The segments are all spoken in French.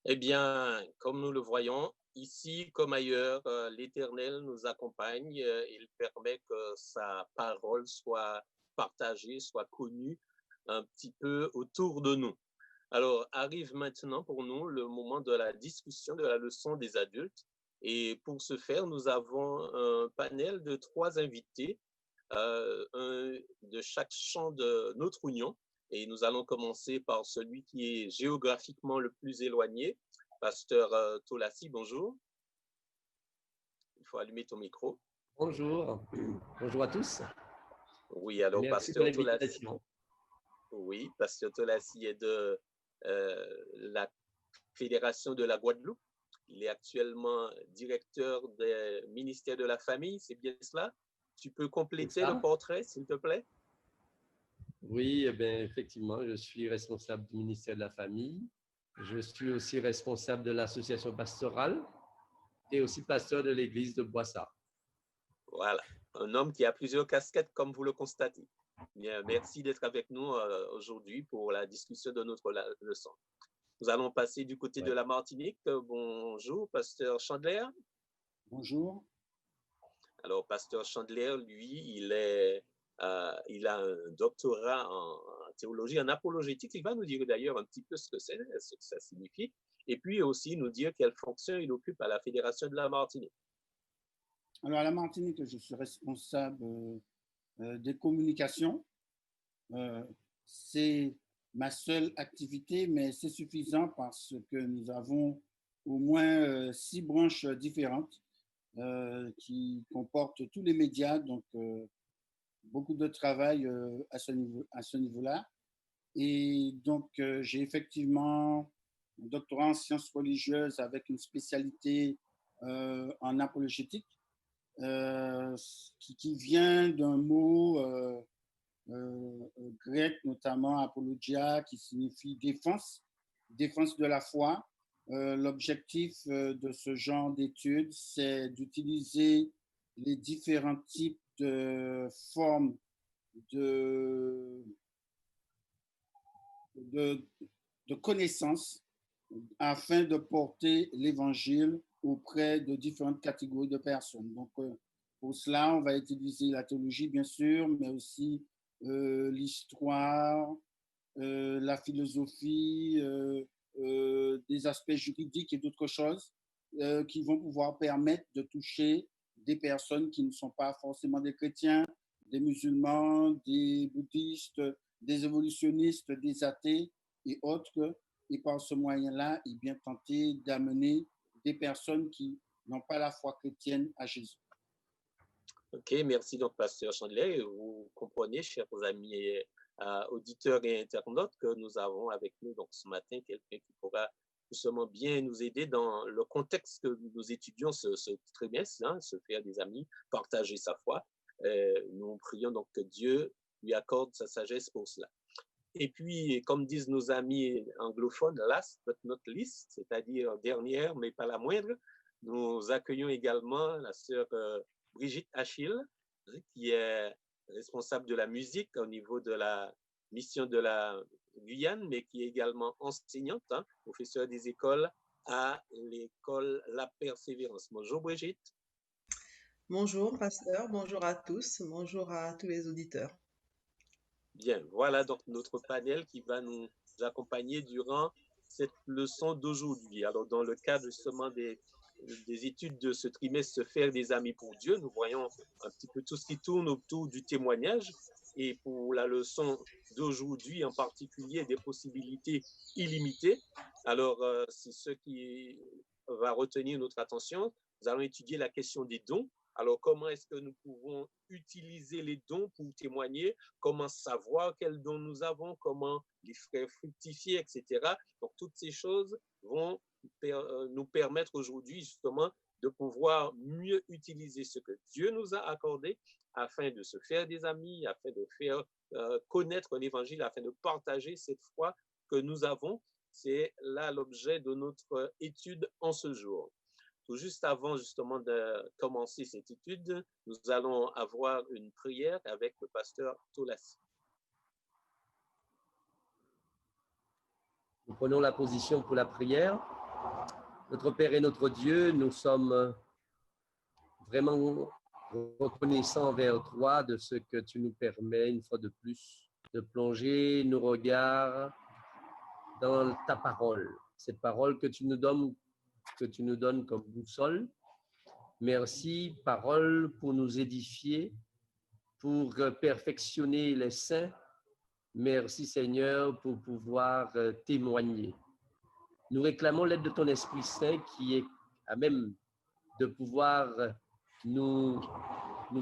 Eh bien, comme nous le voyons, ici comme ailleurs, l'Éternel nous accompagne. Il permet que sa parole soit partagée, soit connue un petit peu autour de nous. Alors, arrive maintenant pour nous le moment de la discussion de la leçon des adultes. Et pour ce faire, nous avons un panel de 3 invités, un de chaque champ de notre union. Et nous allons commencer par celui qui est géographiquement le plus éloigné, Pasteur Tolassi, bonjour. Il faut allumer ton micro. Bonjour, bonjour à tous. Oui, alors merci pour Pasteur Tolassi. l'invitation. Oui, Pasteur Tolassi est de la Fédération de la Guadeloupe. Il est actuellement directeur du ministère de la Famille, c'est bien cela? Tu peux compléter le portrait, s'il te plaît? Oui, eh bien, effectivement, je suis responsable du ministère de la Famille. Je suis aussi responsable de l'association pastorale et aussi pasteur de l'église de Boissard. Voilà, un homme qui a plusieurs casquettes, comme vous le constatez. Bien, merci d'être avec nous aujourd'hui pour la discussion de notre leçon. Nous allons passer du côté de la Martinique. Bonjour, Pasteur Chandler. Bonjour. Alors, Pasteur Chandler, lui, il a un doctorat en théologie, en apologétique. Il va nous dire d'ailleurs un petit peu ce que c'est, ce que ça signifie, et puis aussi nous dire quelle fonction il occupe à la Fédération de la Martinique. Alors, à la Martinique, je suis responsable des communications. C'est ma seule activité, mais c'est suffisant parce que nous avons au moins 6 branches différentes qui comportent tous les médias, donc beaucoup de travail à ce niveau-là. Et donc, j'ai effectivement un doctorat en sciences religieuses avec une spécialité en apologétique qui vient d'un mot grec, notamment apologia, qui signifie défense, défense de la foi. L'objectif de ce genre d'études, c'est d'utiliser les différents types de formes de connaissances afin de porter l'évangile auprès de différentes catégories de personnes. Donc, pour cela, on va utiliser la théologie, bien sûr, mais aussi l'histoire, la philosophie, des aspects juridiques et d'autres choses qui vont pouvoir permettre de toucher des personnes qui ne sont pas forcément des chrétiens, des musulmans, des bouddhistes, des évolutionnistes, des athées et autres. Et par ce moyen-là, il bien tenter d'amener des personnes qui n'ont pas la foi chrétienne à Jésus. Ok, merci donc, Pasteur Chandler. Vous comprenez, chers amis auditeurs et internautes, que nous avons avec nous donc, ce matin quelqu'un qui pourra justement bien nous aider dans le contexte que nous étudions ce trimestre, se faire des amis, partager sa foi. Nous prions donc que Dieu lui accorde sa sagesse pour cela. Et puis, comme disent nos amis anglophones, last but not least, c'est-à-dire dernière mais pas la moindre, nous accueillons également la sœur Brigitte Achille, qui est responsable de la musique au niveau de la mission de la Guyane, mais qui est également enseignante, professeure des écoles à l'école La Persévérance. Bonjour Brigitte. Bonjour pasteur, bonjour à tous, bonjour à tous les auditeurs. Bien, voilà donc notre panel qui va nous accompagner durant cette leçon d'aujourd'hui. Alors, dans le cadre justement des études de ce trimestre, se faire des amis pour Dieu, nous voyons un petit peu tout ce qui tourne autour du témoignage. Et pour la leçon d'aujourd'hui en particulier, des possibilités illimitées. Alors, c'est ce qui va retenir notre attention. Nous allons étudier la question des dons. Alors, comment est-ce que nous pouvons utiliser les dons pour témoigner? Comment savoir quels dons nous avons? Comment les faire fructifier, etc. Donc, toutes ces choses vont nous permettre aujourd'hui, justement, de pouvoir mieux utiliser ce que Dieu nous a accordé afin de se faire des amis, afin de faire connaître l'Évangile, afin de partager cette foi que nous avons. C'est là l'objet de notre étude en ce jour. Tout juste avant justement de commencer cette étude, nous allons avoir une prière avec le pasteur Tolassi. Nous prenons la position pour la prière. Notre Père et notre Dieu, nous sommes vraiment reconnaissants envers toi de ce que tu nous permets une fois de plus de plonger nos regards dans ta parole, cette parole que tu nous donnes comme boussole. Merci, parole, pour nous édifier, pour perfectionner les saints. Merci, Seigneur, pour pouvoir témoigner. Nous réclamons l'aide de ton Esprit Saint qui est à même de pouvoir nous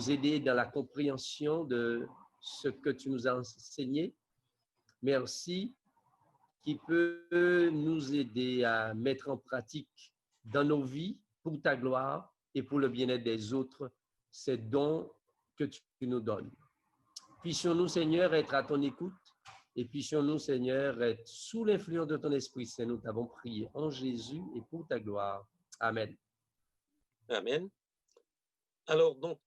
aider dans la compréhension de ce que tu nous as enseigné. Merci, qui peut nous aider à mettre en pratique dans nos vies, pour ta gloire et pour le bien-être des autres, ces dons que tu nous donnes. Puissions-nous, Seigneur, être à ton écoute et puissions-nous, Seigneur, être sous l'influence de ton Esprit Saint. Nous t'avons prié en Jésus et pour ta gloire. Amen. Amen. Alors, donc,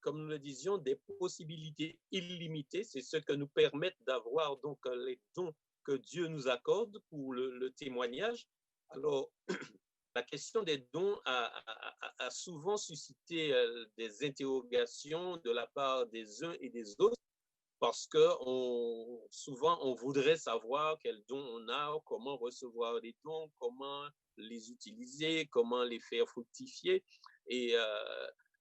comme nous le disions, des possibilités illimitées, c'est ce que nous permettent d'avoir donc les dons que Dieu nous accorde pour le témoignage. Alors, la question des dons a souvent suscité des interrogations de la part des uns et des autres, parce que souvent on voudrait savoir quels dons on a, comment recevoir les dons, comment les utiliser, comment les faire fructifier.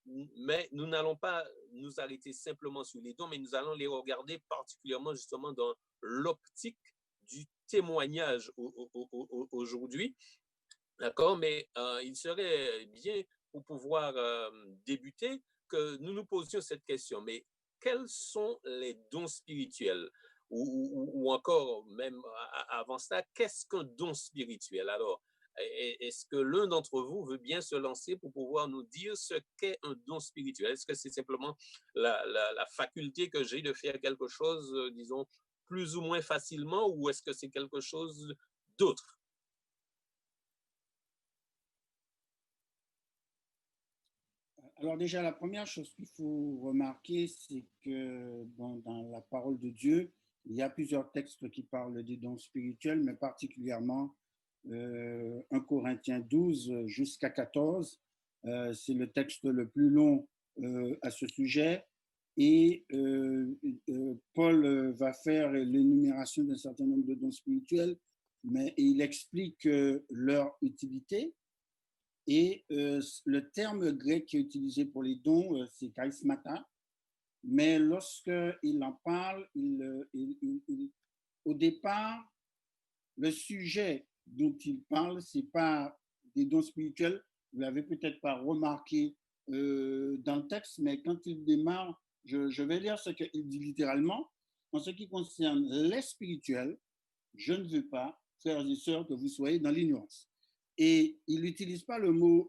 Mais nous n'allons pas nous arrêter simplement sur les dons, mais nous allons les regarder particulièrement justement dans l'optique du témoignage aujourd'hui. D'accord, mais il serait bien, pour pouvoir débuter, que nous nous posions cette question. Mais quels sont les dons spirituels? Ou encore, même avant ça, qu'est-ce qu'un don spirituel? Alors, est-ce que l'un d'entre vous veut bien se lancer pour pouvoir nous dire ce qu'est un don spirituel? Est-ce que c'est simplement la faculté que j'ai de faire quelque chose, disons, plus ou moins facilement, ou est-ce que c'est quelque chose d'autre? Alors déjà, la première chose qu'il faut remarquer, c'est que dans la parole de Dieu, il y a plusieurs textes qui parlent des dons spirituels, mais particulièrement 1 Corinthiens 12 jusqu'à 14. C'est le texte le plus long à ce sujet. Et Paul va faire l'énumération d'un certain nombre de dons spirituels, mais il explique leur utilité. Et le terme grec qui est utilisé pour les dons, c'est charismata. Mais lorsqu'il en parle, au départ, le sujet dont il parle, ce n'est pas des dons spirituels. Vous ne l'avez peut-être pas remarqué dans le texte, mais quand il démarre, je vais lire ce qu'il dit littéralement. En ce qui concerne les spirituels, je ne veux pas, frères et sœurs, que vous soyez dans l'ignorance. Et il n'utilise pas le mot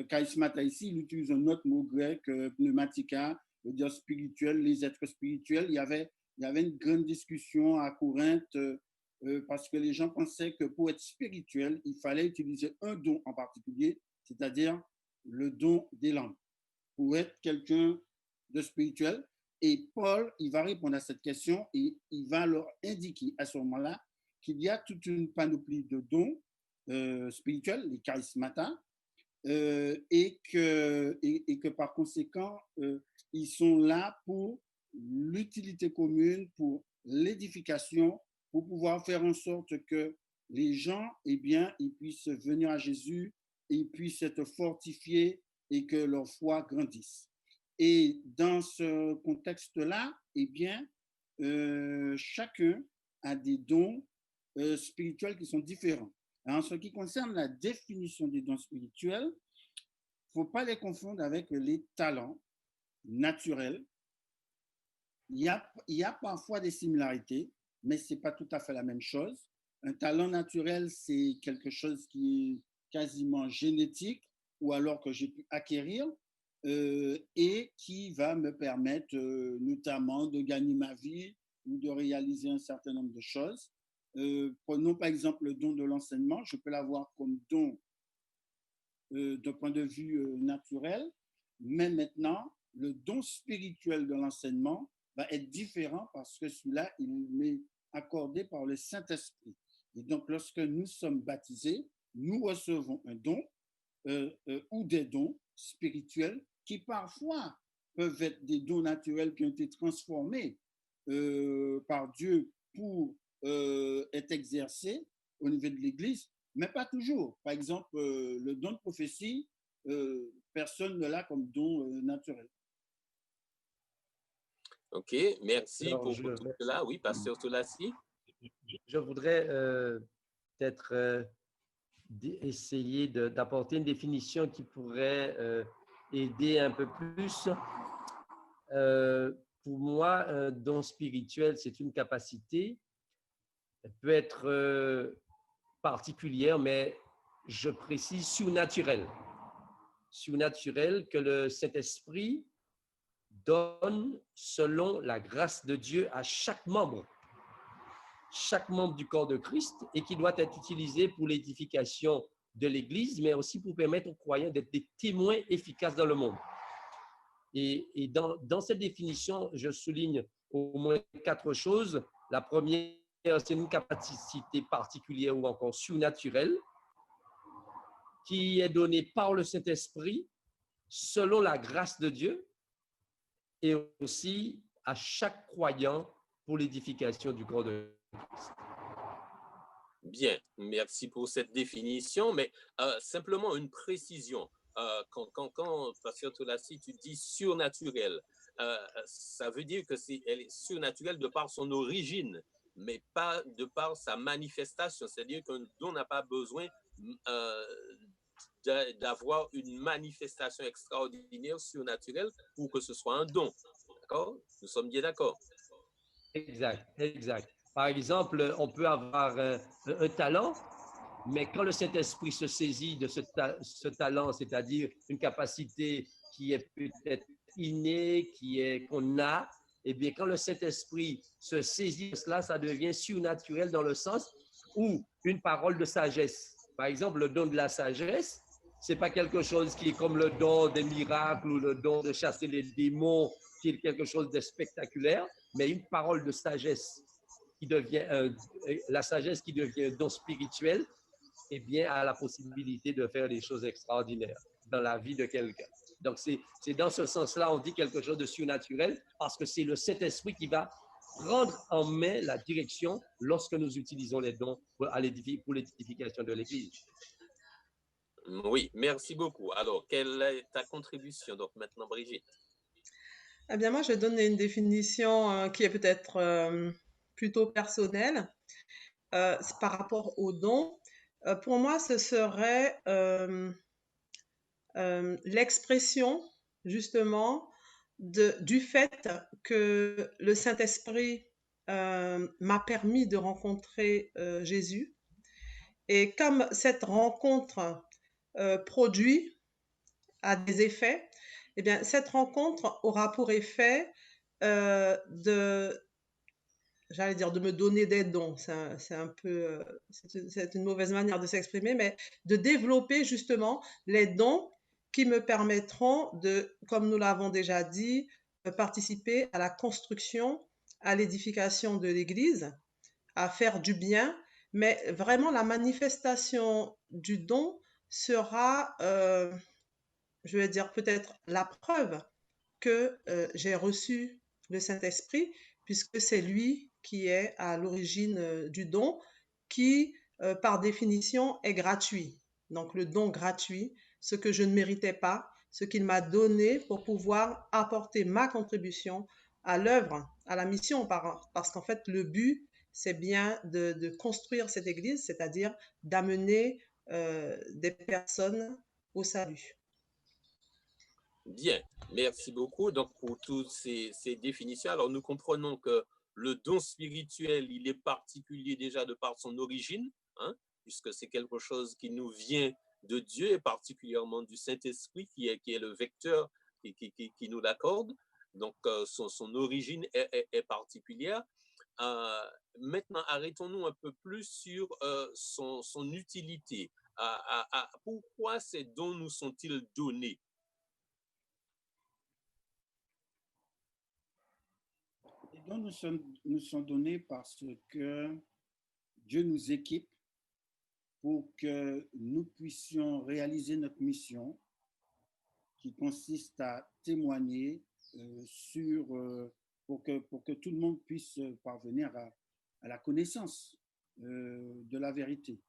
charismata ici, il utilise un autre mot grec, pneumatica, veut dire spirituel, les êtres spirituels. Il y avait une grande discussion à Corinthe parce que les gens pensaient que pour être spirituel, il fallait utiliser un don en particulier, c'est-à-dire le don des langues, pour être quelqu'un de spirituel. Et Paul, il va répondre à cette question et il va leur indiquer à ce moment-là qu'il y a toute une panoplie de dons spirituels, les charismata, et que par conséquent, ils sont là pour l'utilité commune, pour l'édification, pour pouvoir faire en sorte que les gens, eh bien, ils puissent venir à Jésus, ils puissent être fortifiés et que leur foi grandisse. Et dans ce contexte-là, eh bien, chacun a des dons spirituels qui sont différents. En ce qui concerne la définition des dons spirituels, il ne faut pas les confondre avec les talents naturels. Il y a parfois des similarités, mais ce n'est pas tout à fait la même chose. Un talent naturel, c'est quelque chose qui est quasiment génétique ou alors que j'ai pu acquérir et qui va me permettre notamment de gagner ma vie ou de réaliser un certain nombre de choses. Prenons par exemple le don de l'enseignement. Je peux l'avoir comme don d'un point de vue naturel, mais maintenant, le don spirituel de l'enseignement va être différent parce que celui-là, il m'est accordé par le Saint-Esprit. Et donc, lorsque nous sommes baptisés, nous recevons un don ou des dons spirituels qui parfois peuvent être des dons naturels qui ont été transformés par Dieu pour être exercés au niveau de l'Église, mais pas toujours. Par exemple, le don de prophétie, personne ne l'a comme don naturel. OK, merci Alors, pour tout cela. Oui, Pasteur Tolassi. je voudrais peut-être essayer d'apporter une définition qui pourrait aider un peu plus. Pour moi, un don spirituel, c'est une capacité. Elle peut être particulière, mais je précise surnaturelle. Surnaturelle que le Saint-Esprit donne selon la grâce de Dieu à chaque membre du corps de Christ et qui doit être utilisé pour l'édification de l'Église, mais aussi pour permettre aux croyants d'être des témoins efficaces dans le monde. Et dans cette définition, je souligne au moins 4 choses. La première, c'est une capacité particulière ou encore surnaturelle qui est donnée par le Saint-Esprit selon la grâce de Dieu et aussi à chaque croyant pour l'édification du corps de Christ. Bien, merci pour cette définition, mais simplement une précision. Quand Pasteur Tolassi, tu dis surnaturel, ça veut dire que elle est surnaturelle de par son origine, mais pas de par sa manifestation. C'est-à-dire qu'un don n'a pas besoin d'avoir une manifestation extraordinaire, surnaturelle, pour que ce soit un don. D'accord? Nous sommes bien d'accord. Exact, exact. Par exemple, on peut avoir un talent, mais quand le Saint-Esprit se saisit de ce talent, c'est-à-dire une capacité qui est peut-être innée, qu'on a, eh bien, quand le Saint-Esprit se saisit de cela, ça devient surnaturel dans le sens où une parole de sagesse, par exemple, le don de la sagesse, c'est pas quelque chose qui est comme le don des miracles ou le don de chasser les démons, qui est quelque chose de spectaculaire, mais une parole de sagesse qui devient la sagesse qui devient un don spirituel, eh bien, a la possibilité de faire des choses extraordinaires dans la vie de quelqu'un. Donc, c'est dans ce sens-là, on dit quelque chose de surnaturel parce que c'est le Saint-Esprit qui va prendre en main la direction lorsque nous utilisons les dons pour l'édification de l'Église. Oui, merci beaucoup. Alors, quelle est ta contribution? Donc, maintenant, Brigitte. Eh bien, moi, je vais donner une définition qui est peut-être plutôt personnelle par rapport aux dons. Pour moi, ce serait l'expression, justement, du fait que le Saint-Esprit m'a permis de rencontrer Jésus. Et comme cette rencontre produit a des effets, eh bien, cette rencontre aura pour effet j'allais dire de me donner des dons. C'est un peu, c'est une mauvaise manière de s'exprimer, mais de développer justement les dons qui me permettront de, comme nous l'avons déjà dit, participer à la construction, à l'édification de l'Église, à faire du bien, mais vraiment la manifestation du don sera, je vais dire peut-être la preuve que j'ai reçu le Saint-Esprit, puisque c'est lui qui est à l'origine du don, qui, par définition, est gratuit. Donc le don gratuit, ce que je ne méritais pas, ce qu'il m'a donné pour pouvoir apporter ma contribution à l'œuvre, à la mission, parce qu'en fait, le but, c'est bien de construire cette Église, c'est-à-dire d'amener des personnes au salut. Bien, merci beaucoup. Donc, pour toutes ces définitions, alors nous comprenons que le don spirituel, il est particulier déjà de par son origine, hein, puisque c'est quelque chose qui nous vient de Dieu et particulièrement du Saint-Esprit qui est le vecteur qui nous l'accorde. Donc, son origine est particulière. Maintenant, arrêtons-nous un peu plus sur son utilité. Pourquoi ces dons nous sont-ils donnés? Les dons nous sont donnés parce que Dieu nous équipe pour que nous puissions réaliser notre mission qui consiste à témoigner pour que tout le monde puisse parvenir à la connaissance de la vérité.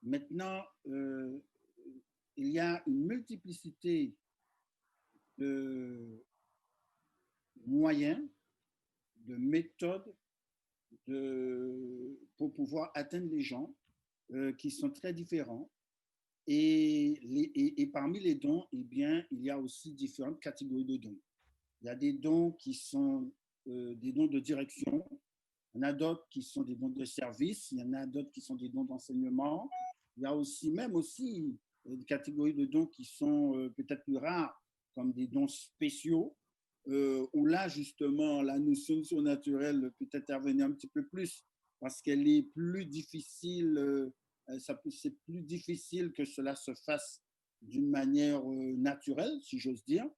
Maintenant, il y a une multiplicité de moyens, de méthodes pour pouvoir atteindre les gens qui sont très différents. Et parmi les dons, eh bien, il y a aussi différentes catégories de dons. Il y a des dons qui sont des dons de direction, il y en a d'autres qui sont des dons de service, il y en a d'autres qui sont des dons d'enseignement. Il y a aussi, des catégories de dons qui sont peut-être plus rares, comme des dons spéciaux, où là, justement, la notion de surnaturel peut intervenir un petit peu plus, parce qu'elle est plus difficile, c'est plus difficile que cela se fasse d'une manière naturelle, si j'ose dire.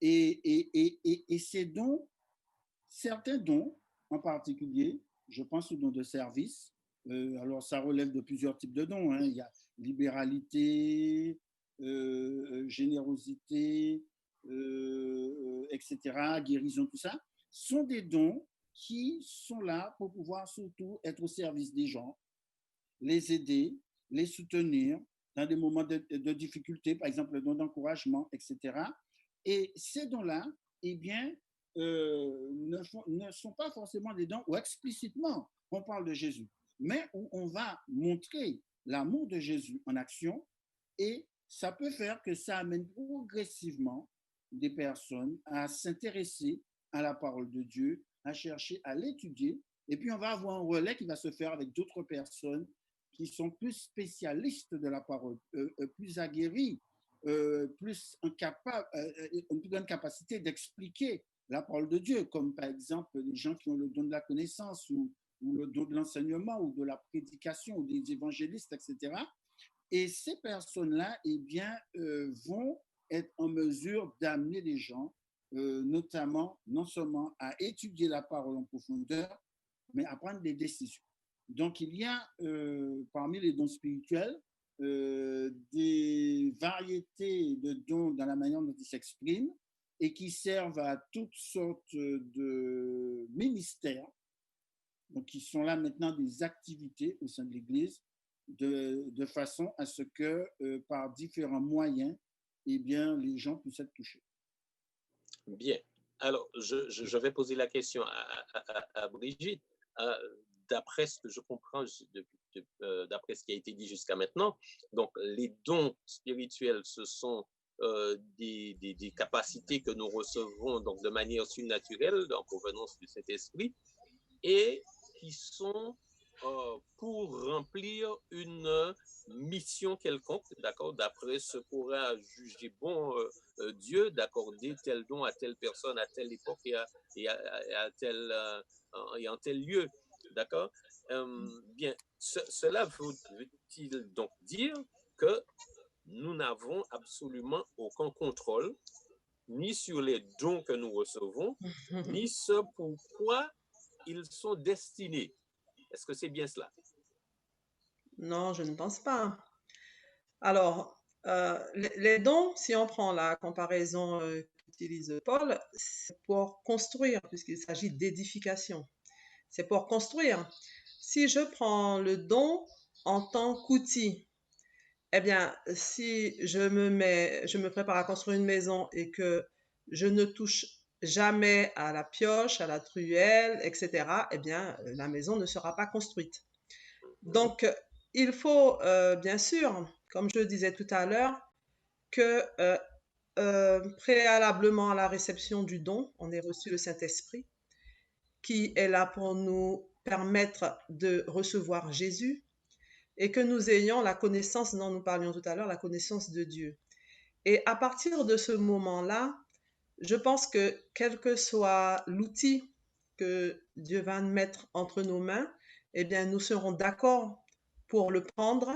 Et ces dons, certains dons en particulier, je pense aux dons de service. Alors, ça relève de plusieurs types de dons. Il y a libéralité, générosité, etc., guérison, tout ça, sont des dons qui sont là pour pouvoir surtout être au service des gens, les aider, les soutenir dans des moments de difficulté, par exemple le don d'encouragement, etc. Et ces dons-là, eh bien, ne sont pas forcément des dons où explicitement on parle de Jésus, mais où on va montrer l'amour de Jésus en action, et ça peut faire que ça amène progressivement des personnes à s'intéresser à la parole de Dieu, à chercher à l'étudier, et puis on va avoir un relais qui va se faire avec d'autres personnes qui sont plus spécialistes de la parole, plus aguerris, plus incapables, une plus grande capacité d'expliquer la parole de Dieu, comme par exemple les gens qui ont le don de la connaissance ou le don de l'enseignement ou de la prédication ou des évangélistes, etc. Et ces personnes-là, eh bien, vont être en mesure d'amener les gens, notamment, non seulement à étudier la parole en profondeur, mais à prendre des décisions. Donc, il y a parmi les dons spirituels des variétés de dons dans la manière dont ils s'expriment et qui servent à toutes sortes de ministères, donc qui sont là maintenant des activités au sein de l'Église, de façon à ce que par différents moyens, eh bien, les gens puissent être touchés. Bien. Alors, je vais poser la question à Brigitte. D'après ce que je comprends, d'après ce qui a été dit jusqu'à maintenant, donc les dons spirituels, ce sont des capacités que nous recevons donc de manière surnaturelle en provenance du Saint-Esprit et qui sont pour remplir une mission quelconque, d'accord, d'après ce qu'aura jugé bon Dieu d'accorder tel don à telle personne à telle époque et en tel lieu, d'accord. Bien, cela veut-il donc dire que nous n'avons absolument aucun contrôle ni sur les dons que nous recevons, ni ce pourquoi ils sont destinés. Est-ce que c'est bien cela? Non, je ne pense pas. Alors, les dons, si on prend la comparaison qu'utilise Paul, c'est pour construire, puisqu'il s'agit d'édification. C'est pour construire. Si je prends le don en tant qu'outil, eh bien, si je me prépare à construire une maison et que je ne touche jamais à la pioche, à la truelle, etc., eh bien, la maison ne sera pas construite. Donc, il faut bien sûr, comme je le disais tout à l'heure, que préalablement à la réception du don, on ait reçu le Saint-Esprit qui est là pour nous permettre de recevoir Jésus et que nous ayons la connaissance dont nous parlions tout à l'heure, la connaissance de Dieu. Et à partir de ce moment-là, je pense que quel que soit l'outil que Dieu va mettre entre nos mains, eh bien, nous serons d'accord pour le prendre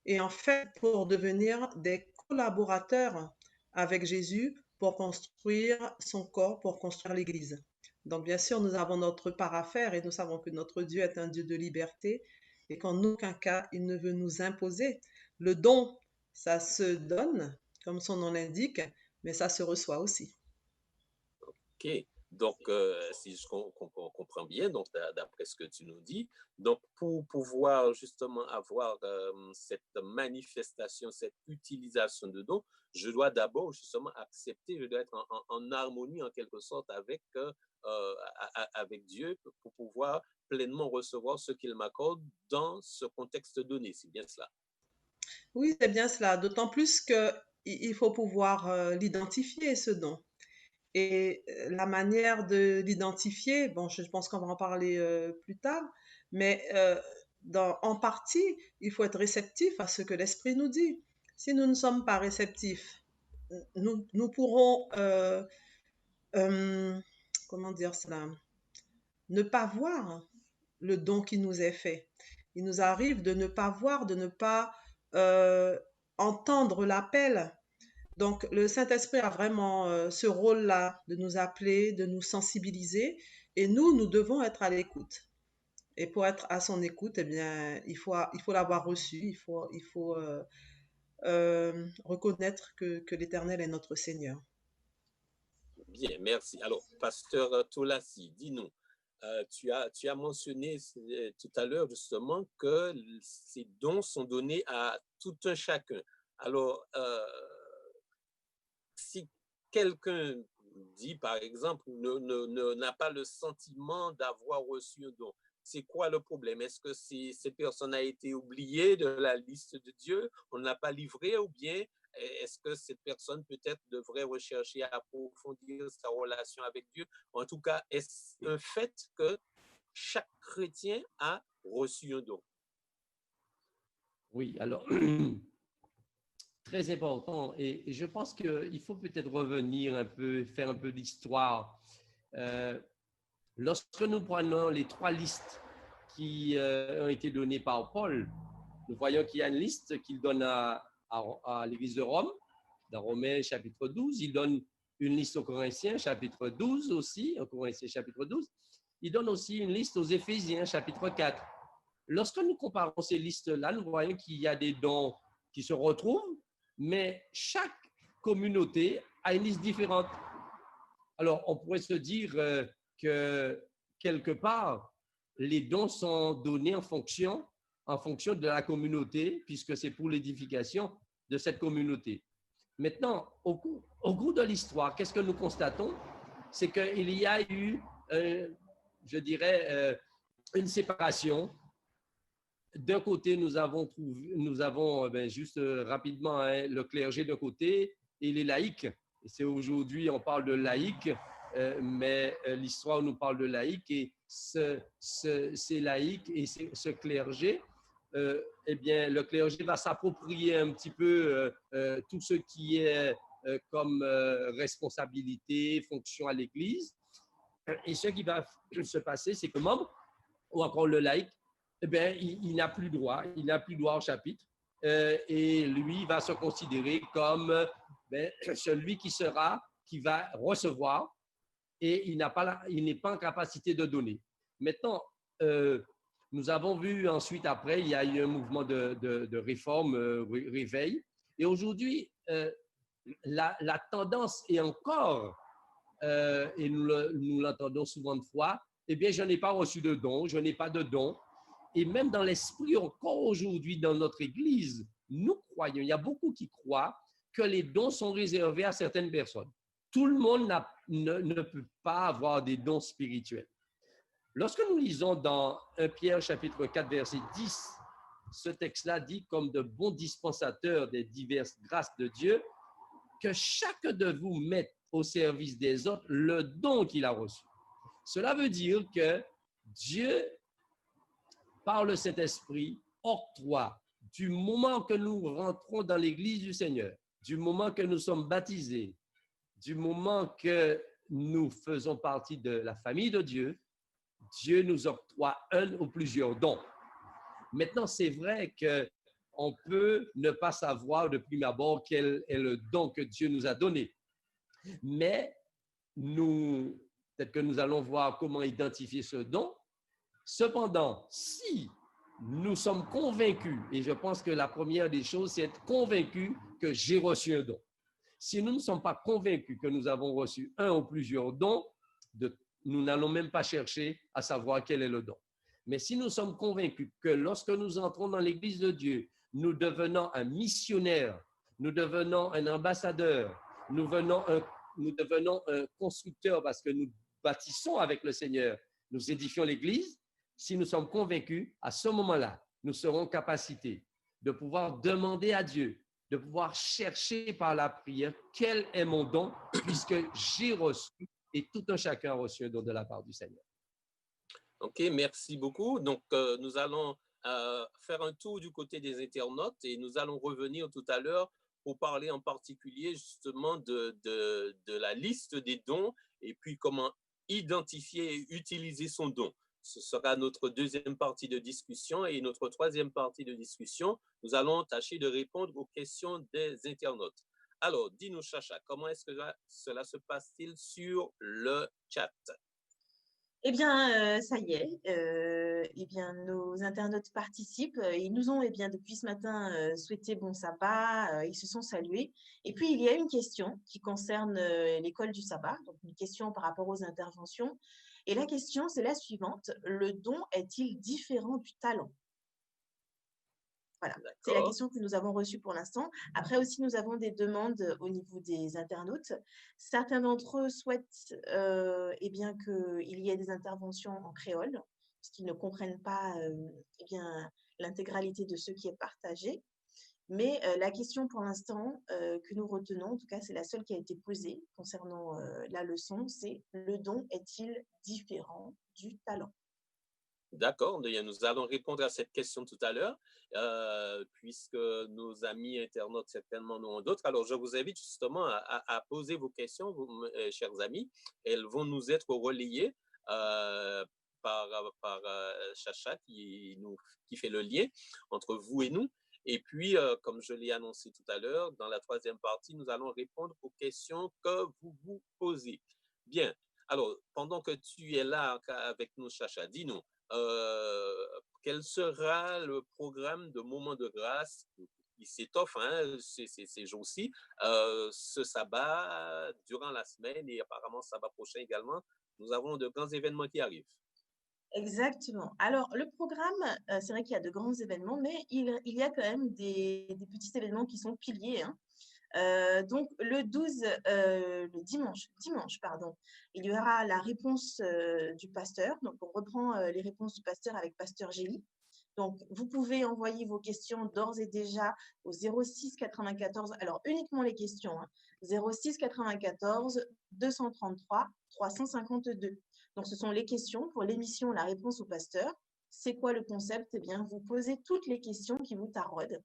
et en fait pour devenir des collaborateurs avec Jésus pour construire son corps, pour construire l'Église. Donc, bien sûr, nous avons notre part à faire et nous savons que notre Dieu est un Dieu de liberté et qu'en aucun cas, il ne veut nous imposer. Le don, ça se donne, comme son nom l'indique, mais ça se reçoit aussi. OK. Donc, si je comprends bien, donc d'après ce que tu nous dis, donc pour pouvoir justement avoir cette manifestation, cette utilisation de dons, je dois d'abord justement accepter, je dois être en harmonie en quelque sorte avec Dieu pour pouvoir pleinement recevoir ce qu'il m'accorde dans ce contexte donné. C'est bien cela. Oui, c'est bien cela, d'autant plus qu'il faut pouvoir l'identifier, ce don. Et la manière de l'identifier, bon, je pense qu'on va en parler plus tard, mais en partie, il faut être réceptif à ce que l'Esprit nous dit. Si nous ne sommes pas réceptifs, nous pourrons, euh, comment dire cela, ne pas voir le don qui nous est fait. Il nous arrive de ne pas voir, de ne pas euh, entendre l'appel. Donc, le Saint-Esprit a vraiment ce rôle-là de nous appeler, de nous sensibiliser, et nous devons être à l'écoute. Et pour être à son écoute, eh bien, il faut l'avoir reçu, il faut reconnaître que l'Éternel est notre Seigneur. Bien, merci. Alors, pasteur Tolassi, dis-nous, tu as mentionné tout à l'heure justement que ces dons sont donnés à tout un chacun. Alors, si quelqu'un dit, par exemple, n'a pas le sentiment d'avoir reçu un don, c'est quoi le problème? Est-ce que cette personne a été oubliée de la liste de Dieu, on ne l'a pas livrée, ou bien est-ce que cette personne peut-être devrait rechercher à approfondir sa relation avec Dieu? En tout cas, est-ce un fait que chaque chrétien a reçu un don? Oui, alors, très important. Et je pense qu'il faut peut-être revenir un peu, faire un peu d'histoire. Lorsque nous prenons les 3 listes qui ont été données par Paul, nous voyons qu'il y a une liste qu'il donne à l'Église de Rome, dans Romains chapitre 12. Il donne une liste aux Corinthiens, chapitre 12 aussi, aux Corinthiens chapitre 12. Il donne aussi une liste aux Éphésiens, chapitre 4. Lorsque nous comparons ces listes-là, nous voyons qu'il y a des dons qui se retrouvent, mais chaque communauté a une liste différente. Alors, on pourrait se dire que quelque part, les dons sont donnés en fonction de la communauté, puisque c'est pour l'édification de cette communauté. Maintenant, au cours de l'histoire, qu'est-ce que nous constatons? C'est qu'il y a eu, je dirais, une séparation. D'un côté, nous avons juste rapidement le clergé d'un côté et les laïcs. C'est aujourd'hui, on parle de laïcs, mais l'histoire nous parle de laïcs, et ces laïcs et ce clergé, eh bien, le clergé va s'approprier un petit peu tout ce qui est comme responsabilité, fonction à l'Église. Et ce qui va se passer, c'est que membre, ou encore le laïc, eh bien, il n'a plus droit au chapitre, et lui va se considérer comme celui qui va recevoir, et il n'est pas en capacité de donner. Maintenant, nous avons vu ensuite, après, il y a eu un mouvement de réforme, réveil, et aujourd'hui, la tendance est encore, et nous l'entendons souvent de fois, eh bien, je n'ai pas reçu de don, je n'ai pas de don. Et même dans l'esprit, encore aujourd'hui, dans notre Église, nous croyons, il y a beaucoup qui croient que les dons sont réservés à certaines personnes. Tout le monde ne peut pas avoir des dons spirituels. Lorsque nous lisons dans 1 Pierre chapitre 4, verset 10, ce texte-là dit, comme de bons dispensateurs des diverses grâces de Dieu, que chacun de vous mette au service des autres le don qu'il a reçu. Cela veut dire que Dieu, par le Saint-Esprit, octroie, du moment que nous rentrons dans l'Église du Seigneur, du moment que nous sommes baptisés, du moment que nous faisons partie de la famille de Dieu, Dieu nous octroie un ou plusieurs dons. Maintenant, c'est vrai qu'on peut ne pas savoir de prime abord quel est le don que Dieu nous a donné. Mais peut-être que nous allons voir comment identifier ce don. Cependant, si nous sommes convaincus, et je pense que la première des choses, c'est être convaincu que j'ai reçu un don. Si nous ne sommes pas convaincus que nous avons reçu un ou plusieurs dons, nous n'allons même pas chercher à savoir quel est le don. Mais si nous sommes convaincus que lorsque nous entrons dans l'Église de Dieu, nous devenons un missionnaire, nous devenons un ambassadeur, nous devenons un constructeur parce que nous bâtissons avec le Seigneur, nous édifions l'Église. Si nous sommes convaincus, à ce moment-là, nous serons en capacité de pouvoir demander à Dieu, de pouvoir chercher par la prière quel est mon don, puisque j'ai reçu et tout un chacun a reçu un don de la part du Seigneur. OK, merci beaucoup. Donc, nous allons faire un tour du côté des internautes et nous allons revenir tout à l'heure pour parler en particulier justement de la liste des dons et puis comment identifier et utiliser son don. Ce sera notre deuxième partie de discussion et notre troisième partie de discussion. Nous allons tâcher de répondre aux questions des internautes. Alors, dis-nous, Chacha, comment est-ce que cela se passe-t-il sur le chat? Eh bien, ça y est, eh bien, nos internautes participent. Ils nous ont, eh bien, depuis ce matin, souhaité bon sabbat, ils se sont salués. Et puis, il y a une question qui concerne l'école du sabbat, donc une question par rapport aux interventions. Et la question, c'est la suivante. Le don est-il différent du talent? Voilà, c'est la question que nous avons reçue pour l'instant. Après aussi, nous avons des demandes au niveau des internautes. Certains d'entre eux souhaitent eh bien, qu'il y ait des interventions en créole, parce qu'ils ne comprennent pas eh bien, l'intégralité de ce qui est partagé. Mais la question pour l'instant que nous retenons, en tout cas c'est la seule qui a été posée concernant la leçon, c'est le don est-il différent du talent? D'accord, nous allons répondre à cette question tout à l'heure, puisque nos amis internautes certainement en ont d'autres. Alors, je vous invite justement à poser vos questions, chers amis. Elles vont nous être relayées par Chacha qui fait le lien entre vous et nous. Et puis, comme je l'ai annoncé tout à l'heure, dans la troisième partie, nous allons répondre aux questions que vous vous posez. Bien. Alors, pendant que tu es là avec nous, Chacha, dis-nous, quel sera le programme de moment de grâce qui s'étoffe ces jours-ci, ce sabbat, durant la semaine et apparemment sabbat prochain également, nous avons de grands événements qui arrivent. Exactement. Alors, le programme, c'est vrai qu'il y a de grands événements, mais il y a quand même des petits événements qui sont piliers, hein. Donc, le 12, le dimanche, pardon, il y aura la réponse du pasteur. Donc, on reprend les réponses du pasteur avec Pasteur Gély. Donc, vous pouvez envoyer vos questions d'ores et déjà au 06 94, alors uniquement les questions, hein, 06 94 233 352. Donc, ce sont les questions pour l'émission La réponse au pasteur. C'est quoi le concept? Eh bien, vous posez toutes les questions qui vous taraudent.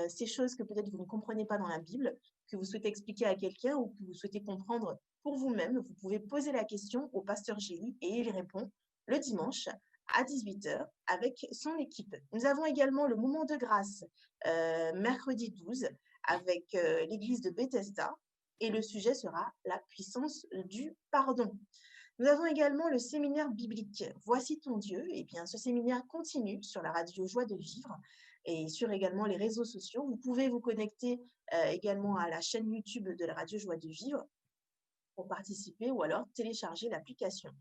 Ces choses que peut-être vous ne comprenez pas dans la Bible, que vous souhaitez expliquer à quelqu'un ou que vous souhaitez comprendre pour vous-même, vous pouvez poser la question au pasteur Gély et il répond le dimanche à 18h avec son équipe. Nous avons également le moment de grâce mercredi 12 avec l'église de Bethesda et le sujet sera la puissance du pardon. Nous avons également le séminaire biblique Voici ton Dieu. Et bien, ce séminaire continue sur la radio Joie de Vivre et sur également les réseaux sociaux. Vous pouvez vous connecter également à la chaîne YouTube de la radio Joie de Vivre pour participer ou alors télécharger l'application.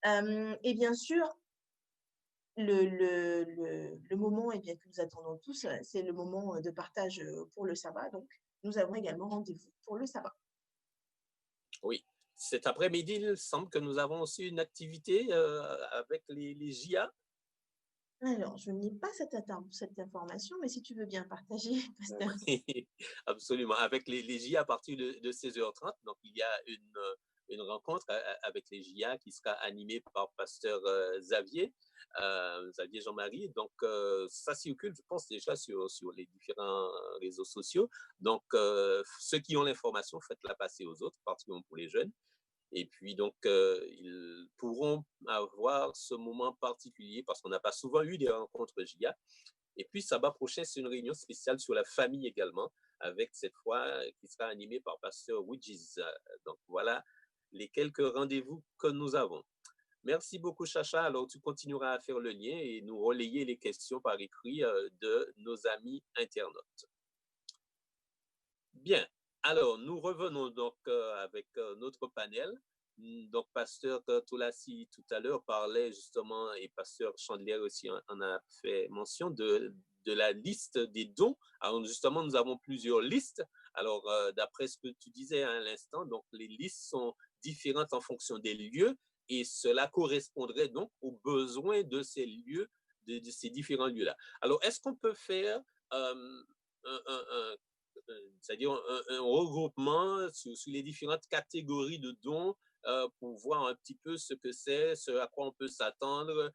Et bien sûr, le moment bien, que nous attendons tous, c'est le moment de partage pour le sabbat. Donc, nous avons également rendez-vous pour le sabbat. Oui. Cet après-midi, il semble que nous avons aussi une activité avec les JA. Alors, je n'ai pas cette information, mais si tu veux bien partager, pasteur. Oui, absolument. Avec les JA à partir de 16h30, donc il y a une rencontre avec les JA qui sera animée par pasteur Xavier Jean-Marie. Donc, ça circule, je pense, déjà sur les différents réseaux sociaux. Donc, ceux qui ont l'information, faites-la passer aux autres, particulièrement pour les jeunes. Et puis, donc, ils pourront avoir ce moment particulier parce qu'on n'a pas souvent eu des rencontres JA. Et puis, sabbat prochain, c'est une réunion spéciale sur la famille également, avec cette fois qui sera animée par pasteur Widges. Donc, voilà les quelques rendez-vous que nous avons. Merci beaucoup, Chacha. Alors, tu continueras à faire le lien et nous relayer les questions par écrit de nos amis internautes. Bien. Alors, nous revenons donc avec notre panel. Donc, Pasteur Toulassi, tout à l'heure, parlait justement, et Pasteur Chandelier aussi en a fait mention de la liste des dons. Alors, justement, nous avons plusieurs listes. Alors, d'après ce que tu disais à l'instant, donc, les listes sont différentes en fonction des lieux et cela correspondrait donc aux besoins de ces lieux, de ces différents lieux-là. Alors, est-ce qu'on peut faire c'est-à-dire un regroupement sur les différentes catégories de dons pour voir un petit peu ce que c'est, ce à quoi on peut s'attendre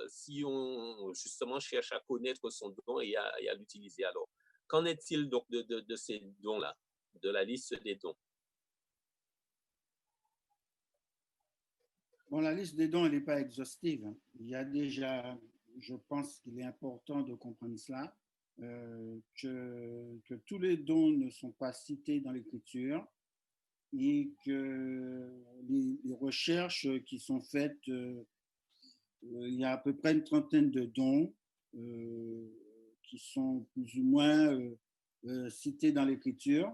si on justement cherche à connaître son don et à l'utiliser. Alors, qu'en est-il donc de ces dons-là, de la liste des dons? Bon, la liste des dons, elle n'est pas exhaustive. Il y a déjà, je pense qu'il est important de comprendre cela, que tous les dons ne sont pas cités dans l'Écriture et que les recherches qui sont faites, il y a à peu près une trentaine de dons qui sont plus ou moins cités dans l'Écriture.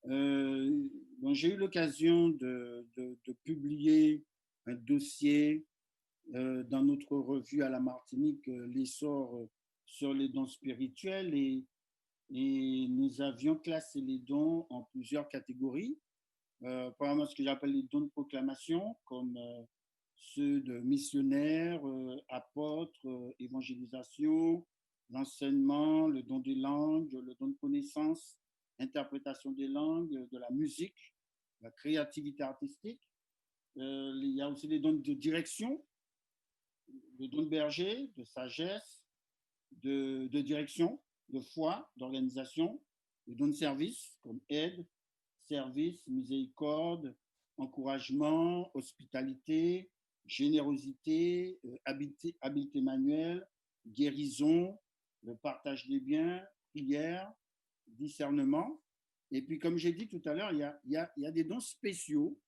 J'ai eu l'occasion de publier un dossier dans notre revue à la Martinique, l'essor sur les dons spirituels, et nous avions classé les dons en plusieurs catégories. Premièrement, ce que j'appelle les dons de proclamation, comme ceux de missionnaires, apôtres, évangélisation, l'enseignement, le don des langues, le don de connaissance, interprétation des langues, de la musique, la créativité artistique. Il y a aussi les dons de direction, le don de berger, de sagesse, de direction, de foi, d'organisation, le don de service, comme aide, service, miséricorde, encouragement, hospitalité, générosité, habileté manuelle, guérison, le partage des biens, prière, discernement. Et puis, comme j'ai dit tout à l'heure, il y a des dons spéciaux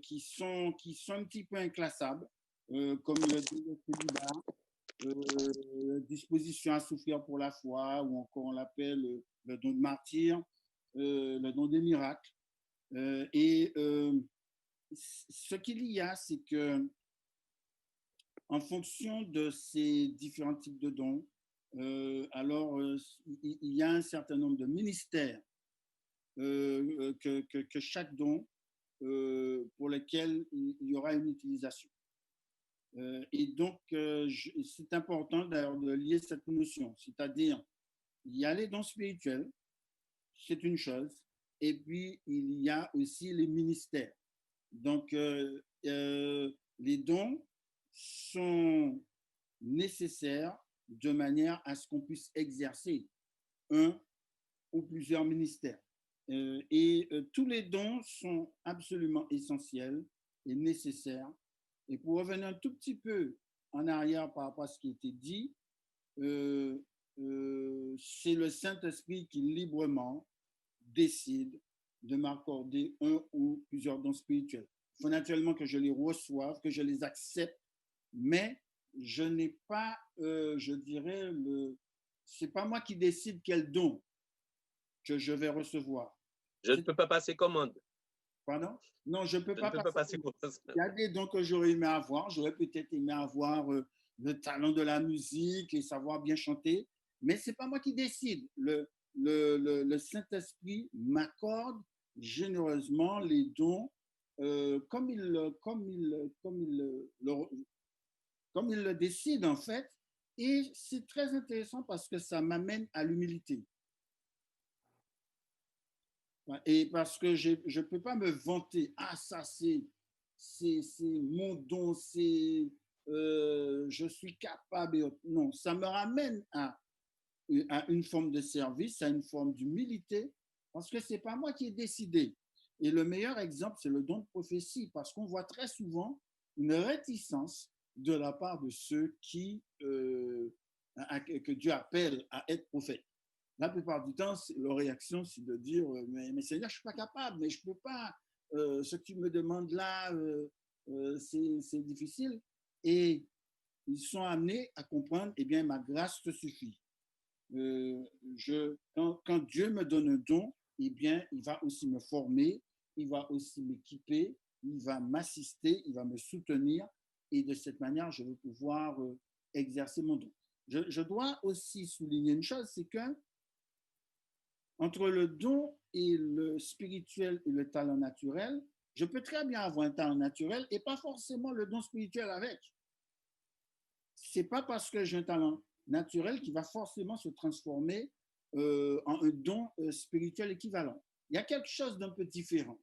qui sont un petit peu inclassables, comme le don de célibat, disposition à souffrir pour la foi, ou encore on l'appelle le don de martyr, le don des miracles. Ce qu'il y a, c'est que en fonction de ces différents types de dons, il y a un certain nombre de ministères que chaque don pour lesquels il y aura une utilisation. Et donc, c'est important d'ailleurs de lier cette notion, c'est-à-dire il y a les dons spirituels, c'est une chose, et puis il y a aussi les ministères. Donc, les dons sont nécessaires de manière à ce qu'on puisse exercer un ou plusieurs ministères. Tous les dons sont absolument essentiels et nécessaires. Et pour revenir un tout petit peu en arrière par rapport à ce qui a été dit, c'est le Saint-Esprit qui librement décide de m'accorder un ou plusieurs dons spirituels. Il faut naturellement que je les reçoive, que je les accepte, mais je n'ai pas, je dirais, c'est pas moi qui décide quel don que je vais recevoir. Je ne peux pas passer commande. Pardon? Non, je ne peux pas passer commande. Il y a des dons que j'aurais aimé avoir. J'aurais peut-être aimé avoir le talent de la musique et savoir bien chanter, mais ce n'est pas moi qui décide. Le Saint-Esprit m'accorde généreusement les dons comme il le décide en fait. Et c'est très intéressant parce que ça m'amène à l'humilité. Et parce que je ne peux pas me vanter, ah ça c'est mon don, je suis capable. Non, ça me ramène à une forme de service, à une forme d'humilité, parce que ce n'est pas moi qui ai décidé. Et le meilleur exemple, c'est le don de prophétie, parce qu'on voit très souvent une réticence de la part de ceux que Dieu appelle à être prophète. La plupart du temps, leur réaction, c'est de dire mais Seigneur, je ne suis pas capable, mais je ne peux pas. Ce que tu me demandes là, c'est difficile. Et ils sont amenés à comprendre, eh bien, ma grâce te suffit. Quand Dieu me donne un don, eh bien, il va aussi me former, il va aussi m'équiper, il va m'assister, il va me soutenir. Et de cette manière, je vais pouvoir exercer mon don. Je dois aussi souligner une chose, c'est que entre le don et le spirituel et le talent naturel, je peux très bien avoir un talent naturel et pas forcément le don spirituel avec. C'est pas parce que j'ai un talent naturel qui va forcément se transformer en un don spirituel équivalent. Il y a quelque chose d'un peu différent,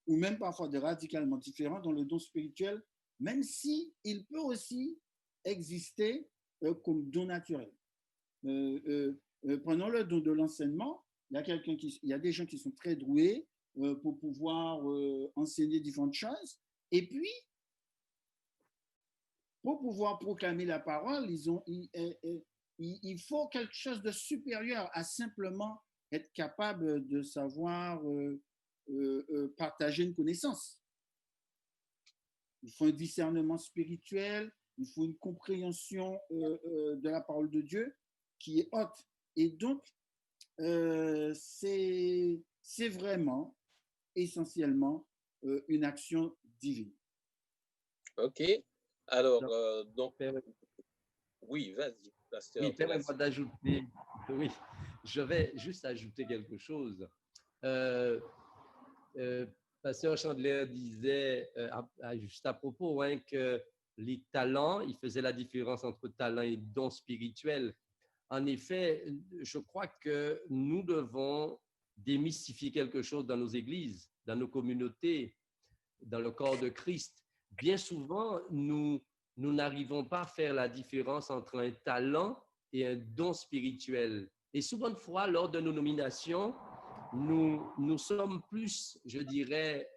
ou même parfois de radicalement différent dans le don spirituel, même si il peut aussi exister comme don naturel. Prenons le don de l'enseignement. Il y a des gens qui sont très doués pour pouvoir enseigner différentes choses. Et puis, pour pouvoir proclamer la parole, il faut quelque chose de supérieur à simplement être capable de savoir partager une connaissance. Il faut un discernement spirituel, il faut une compréhension de la parole de Dieu qui est haute. Et donc, c'est vraiment essentiellement une action divine. OK. Alors, donc, oui, vas-y, pasteur. Oui, permets-moi d'ajouter, oui, je vais juste ajouter quelque chose. Pasteur Chandler disait juste à propos que les talents, il faisait la différence entre talent et don spirituel. En effet, je crois que nous devons démystifier quelque chose dans nos églises, dans nos communautés, dans le corps de Christ. Bien souvent, nous n'arrivons pas à faire la différence entre un talent et un don spirituel. Et souvent de fois, lors de nos nominations, nous sommes plus, je dirais,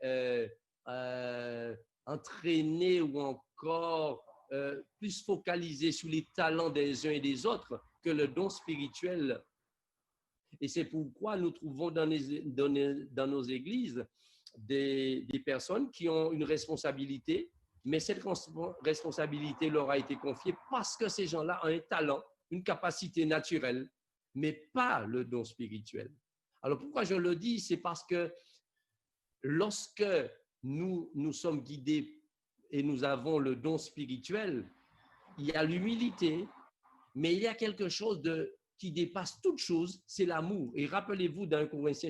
entraînés ou encore plus focalisés sur les talents des uns et des autres que le don spirituel. Et c'est pourquoi nous trouvons dans nos églises des personnes qui ont une responsabilité, mais cette responsabilité leur a été confiée parce que ces gens-là ont un talent, une capacité naturelle, mais pas le don spirituel. Alors pourquoi je le dis? C'est parce que lorsque nous sommes guidés et nous avons le don spirituel, il y a l'humilité, mais il y a quelque chose qui dépasse toute chose, c'est l'amour. Et rappelez-vous d'un Corinthiens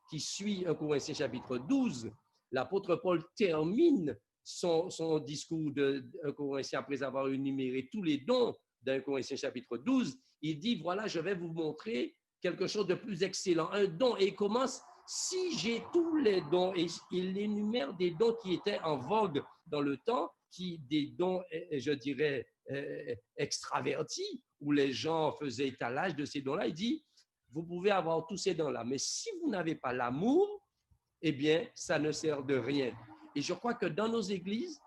qui suit 1 Corinthiens chapitre 12, l'apôtre Paul termine son discours de 1 Corinthiens après avoir énuméré tous les dons d'un Corinthiens chapitre 12. Il dit, voilà, je vais vous montrer quelque chose de plus excellent, un don. Et il commence, si j'ai tous les dons, et il énumère des dons qui étaient en vogue dans le temps, des dons, je dirais, extravertis, où les gens faisaient étalage de ces dons-là. Il dit, vous pouvez avoir tous ces dons-là, mais si vous n'avez pas l'amour, eh bien, ça ne sert de rien. Et je crois que dans nos églises,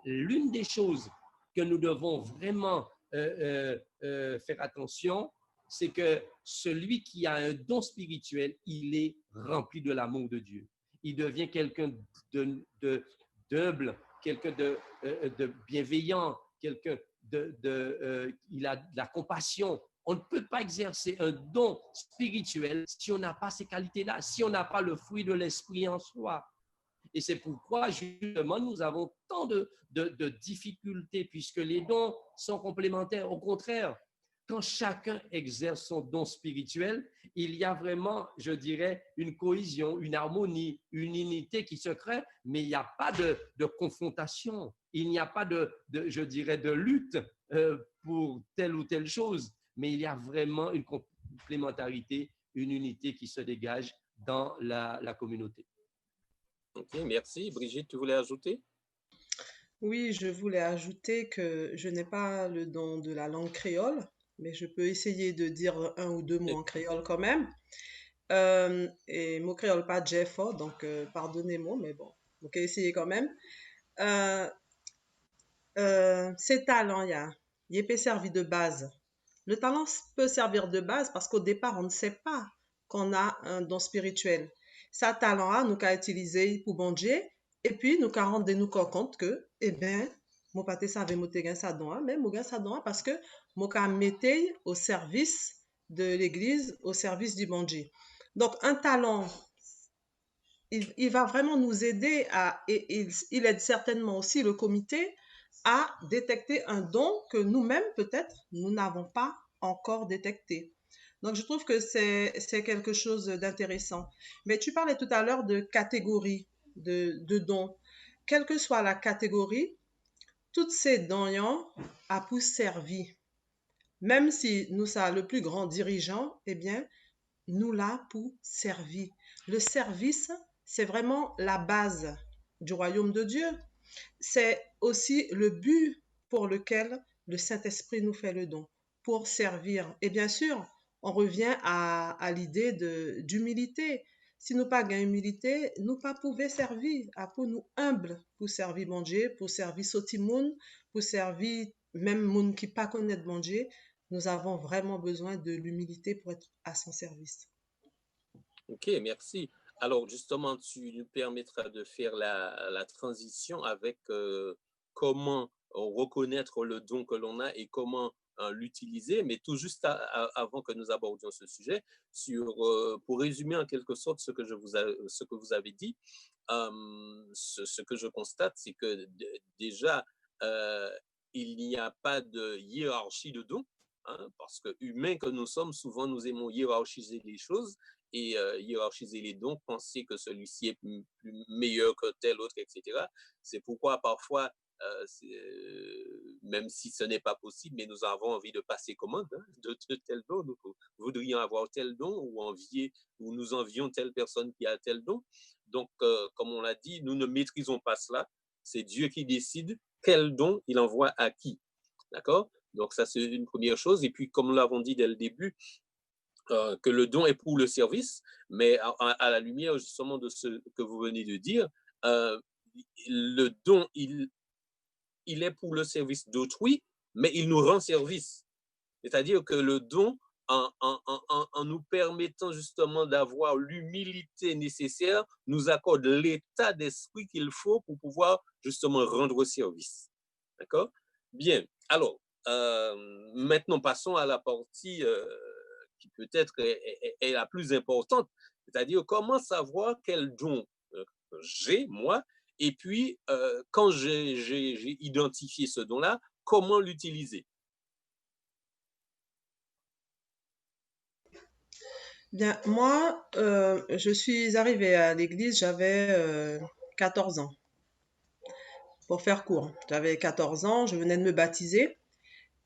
l'une des choses que nous devons vraiment faire attention, c'est que celui qui a un don spirituel, il est rempli de l'amour de Dieu. Il devient quelqu'un d'humble, quelqu'un de bienveillant, quelqu'un il a de la compassion. On ne peut pas exercer un don spirituel si on n'a pas ces qualités-là, si on n'a pas le fruit de l'esprit en soi. Et c'est pourquoi, justement, nous avons tant de difficultés, puisque les dons sont complémentaires. Au contraire, quand chacun exerce son don spirituel, il y a vraiment, je dirais, une cohésion, une harmonie, une unité qui se crée, mais il n'y a pas de confrontation, il n'y a pas je dirais, de lutte pour telle ou telle chose, mais il y a vraiment une complémentarité, une unité qui se dégage dans la communauté. Ok, merci. Brigitte, tu voulais ajouter? Oui, je voulais ajouter que je n'ai pas le don de la langue créole, mais je peux essayer de dire un ou deux mots en créole quand même. Et mon créole pas Jeff, donc pardonnez-moi, mais bon, ok, essayer quand même. Ces talents, il peut servir de base. Le talent peut servir de base parce qu'au départ, on ne sait pas qu'on a un don spirituel. Ça, talent, nous qu'à utiliser pour bon Dieu, Et puis, nous rendre de nous compte que, eh bien, mon pâté savait monter gain ça don, mais mon gain ça don parce que mon cas mettait au service de l'église, au service du bon Dieu. Donc, un talent, il va vraiment nous aider et il aide certainement aussi le comité à détecter un don que nous-mêmes, peut-être, nous n'avons pas encore détecté. Donc, je trouve que c'est quelque chose d'intéressant. Mais tu parlais tout à l'heure de catégories de dons. Quelle que soit la catégorie, toutes ces dons a pour servi. Même si nous sommes le plus grand dirigeant, eh bien, nous là pour servir. Le service, c'est vraiment la base du royaume de Dieu. C'est aussi le but pour lequel le Saint-Esprit nous fait le don, pour servir. Et bien sûr, on revient à l'idée d'humilité. Si nous pas gain humilité, nous pas pouvons servir, à pour nous humbles pour servir mon Dieu, pour servir sauti moun, pour servir même moun qui pas connaître mon Dieu. Nous avons vraiment besoin de l'humilité pour être à son service. Ok, merci. Alors justement, tu nous permettras de faire la transition avec comment reconnaître le don que l'on a et comment l'utiliser, mais tout juste avant que nous abordions ce sujet, pour résumer en quelque sorte ce que vous avez dit, ce que je constate, c'est que déjà, il n'y a pas de hiérarchie de dons, hein, parce que humains que nous sommes, souvent nous aimons hiérarchiser les choses et hiérarchiser les dons, penser que celui-ci est meilleur que tel autre, etc. C'est pourquoi parfois, même si ce n'est pas possible, mais nous avons envie de passer commande hein, de tel don. Nous voudrions avoir tel don ou nous envions telle personne qui a tel don. Donc, comme on l'a dit, nous ne maîtrisons pas cela. C'est Dieu qui décide quel don il envoie à qui. D'accord? Donc, ça, c'est une première chose. Et puis, comme nous l'avons dit dès le début, que le don est pour le service, mais à la lumière justement de ce que vous venez de dire, le don, il est pour le service d'autrui, mais il nous rend service. C'est-à-dire que le don, en nous permettant justement d'avoir l'humilité nécessaire, nous accorde l'état d'esprit qu'il faut pour pouvoir justement rendre service. D'accord? Bien. Alors, maintenant, passons à la partie qui peut-être est la plus importante, c'est-à-dire comment savoir quel don j'ai, moi, et puis quand j'ai identifié ce don-là, comment l'utiliser. Bien, moi, je suis arrivée à l'église, j'avais 14 ans. Pour faire court, j'avais 14 ans, je venais de me baptiser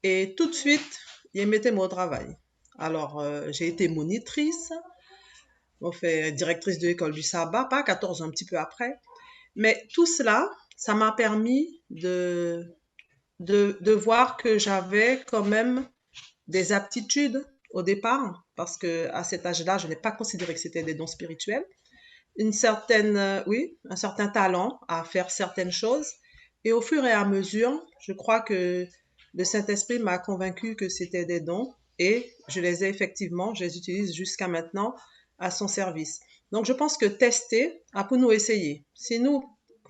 et tout de suite, ils mettaient moi au travail. Alors, j'ai été monitrice, on fait directrice de l'école du sabbat, pas 14 ans, un petit peu après. Mais tout cela, ça m'a permis de voir que j'avais quand même des aptitudes au départ, parce que à cet âge-là, je n'ai pas considéré que c'était des dons spirituels. Une certaine, oui, un certain talent à faire certaines choses. Et au fur et à mesure, je crois que le Saint-Esprit m'a convaincu que c'était des dons et je les ai effectivement, je les utilise jusqu'à maintenant à son service. Donc, je pense que tester, a pour nous essayer. Si nous,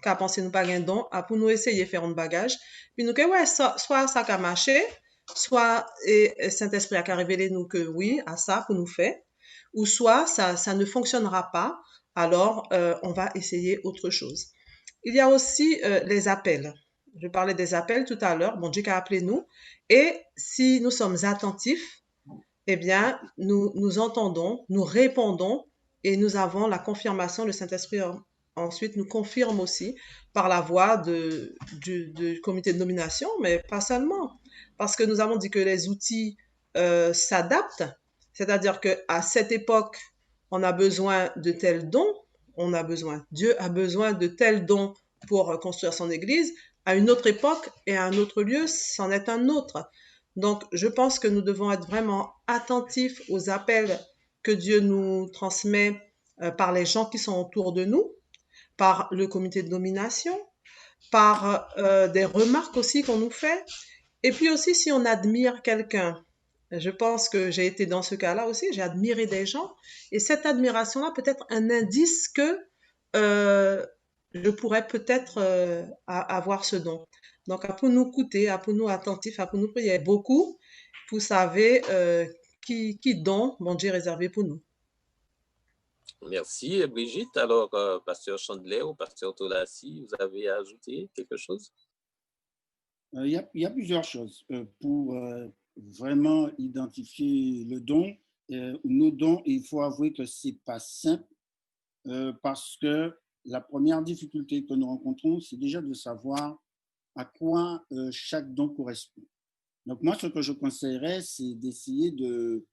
qu'à penser nous pas un don, a pour nous essayer faire un bagage, puis nous que ouais, soit ça a marché, soit et Saint-Esprit a révélé nous que oui, à ça pour nous faire, ou soit ça ne fonctionnera pas, alors on va essayer autre chose. Il y a aussi les appels. Je parlais des appels tout à l'heure. Bon Dieu a appelé nous. Et si nous sommes attentifs, eh bien, nous entendons, nous répondons et nous avons la confirmation. Le Saint-Esprit ensuite nous confirme aussi par la voix du comité de nomination, mais pas seulement. Parce que nous avons dit que les outils s'adaptent. C'est-à-dire qu'à cette époque, on a besoin de tels dons, Dieu a besoin de tels dons pour construire son église. À une autre époque et à un autre lieu, c'en est un autre. Donc, je pense que nous devons être vraiment attentifs aux appels que Dieu nous transmet par les gens qui sont autour de nous, par le comité de nomination, par des remarques aussi qu'on nous fait. Et puis aussi, si on admire quelqu'un, je pense que j'ai été dans ce cas-là aussi, j'ai admiré des gens. Et cette admiration-là peut être un indice que je pourrais peut-être avoir ce don. Donc, pour nous écouter, pour nous attentifs, pour nous prier beaucoup, pour savoir qui don mon Dieu réservé pour nous. Merci, Brigitte. Alors, pasteur Chandler ou pasteur Tolassi, vous avez ajouté quelque chose? Il y a plusieurs choses pour vraiment identifier le don. Nos dons, il faut avouer que ce n'est pas simple parce que la première difficulté que nous rencontrons, c'est déjà de savoir à quoi chaque don correspond. Donc moi, ce que je conseillerais, c'est d'essayer de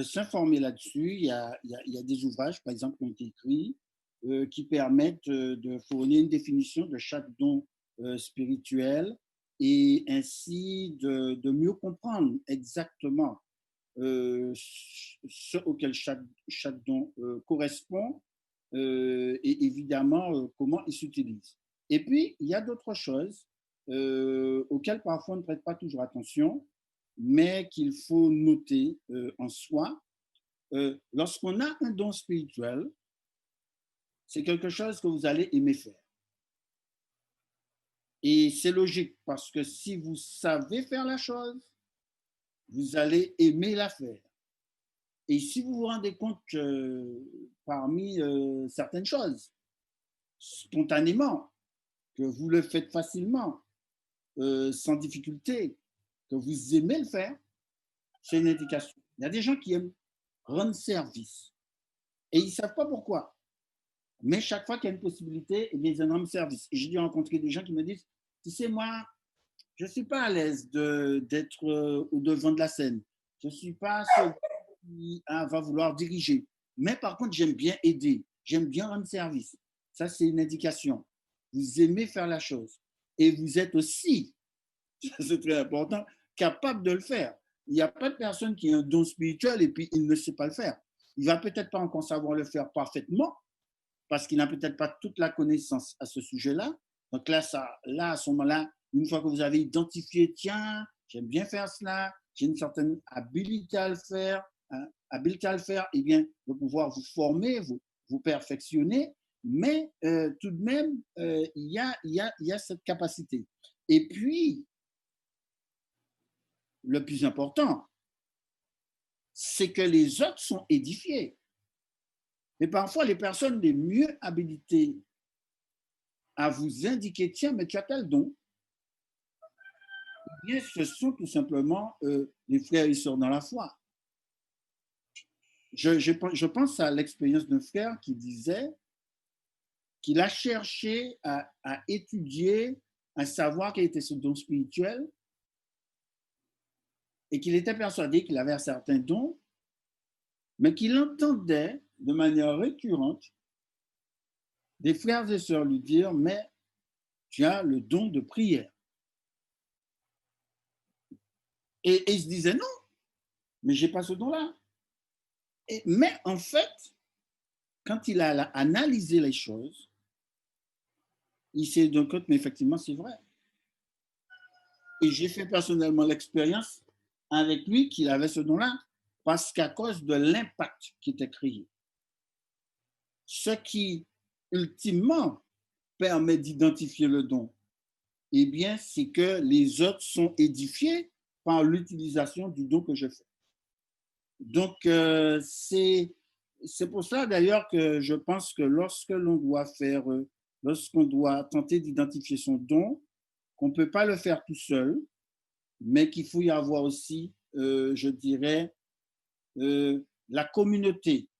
s'informer là-dessus. Il y a des ouvrages, par exemple, qui ont été écrits qui permettent de fournir une définition de chaque don spirituel et ainsi de mieux comprendre exactement ce auquel chaque don correspond et évidemment comment il s'utilise. Et puis, il y a d'autres choses auxquelles parfois on ne prête pas toujours attention, mais qu'il faut noter en soi. Lorsqu'on a un don spirituel, c'est quelque chose que vous allez aimer faire. Et c'est logique parce que si vous savez faire la chose, vous allez aimer la faire. Et si vous vous rendez compte que parmi certaines choses, spontanément, que vous le faites facilement, sans difficulté, que vous aimez le faire, c'est une indication. Il y a des gens qui aiment rendre service et ils ne savent pas pourquoi. Mais chaque fois qu'il y a une possibilité, ils rendent service. Et j'ai dû rencontrer des gens qui me disent, tu sais, moi, je ne suis pas à l'aise d'être au devant de la scène. Je ne suis pas celui qui va vouloir diriger. Mais par contre, j'aime bien aider. J'aime bien rendre service. Ça, c'est une indication. Vous aimez faire la chose. Et vous êtes aussi, c'est très important, capable de le faire. Il n'y a pas de personne qui a un don spirituel et puis il ne sait pas le faire. Il ne va peut-être pas encore savoir le faire parfaitement parce qu'il n'a peut-être pas toute la connaissance à ce sujet-là. Donc là, à ce moment-là, une fois que vous avez identifié, tiens, j'aime bien faire cela, j'ai une certaine habileté à le faire, eh bien, de pouvoir vous former, vous perfectionner, mais tout de même, il y a cette capacité. Et puis, le plus important, c'est que les autres sont édifiés. Mais parfois, les personnes les mieux habilitées à vous indiquer, tiens, mais tu as tel don, eh bien, ce sont tout simplement les frères et sœurs dans la foi. Je pense à l'expérience d'un frère qui disait qu'il a cherché à étudier, à savoir quel était ce don spirituel et qu'il était persuadé qu'il avait un certain don, mais qu'il entendait de manière récurrente des frères et sœurs lui dire, mais tu as le don de prière. Et il se disait, non, mais je n'ai pas ce don-là. Mais en fait, quand il a analysé les choses, il s'est rendu compte, mais effectivement, c'est vrai. Et j'ai fait personnellement l'expérience avec lui qu'il avait ce don-là, parce qu'à cause de l'impact qui était créé. Ce qui, ultimement, permet d'identifier le don, eh bien, c'est que les autres sont édifiés par l'utilisation du don que je fais. Donc, c'est pour ça d'ailleurs que je pense que lorsque l'on doit lorsqu'on doit tenter d'identifier son don, qu'on ne peut pas le faire tout seul, mais qu'il faut y avoir aussi, je dirais, la communauté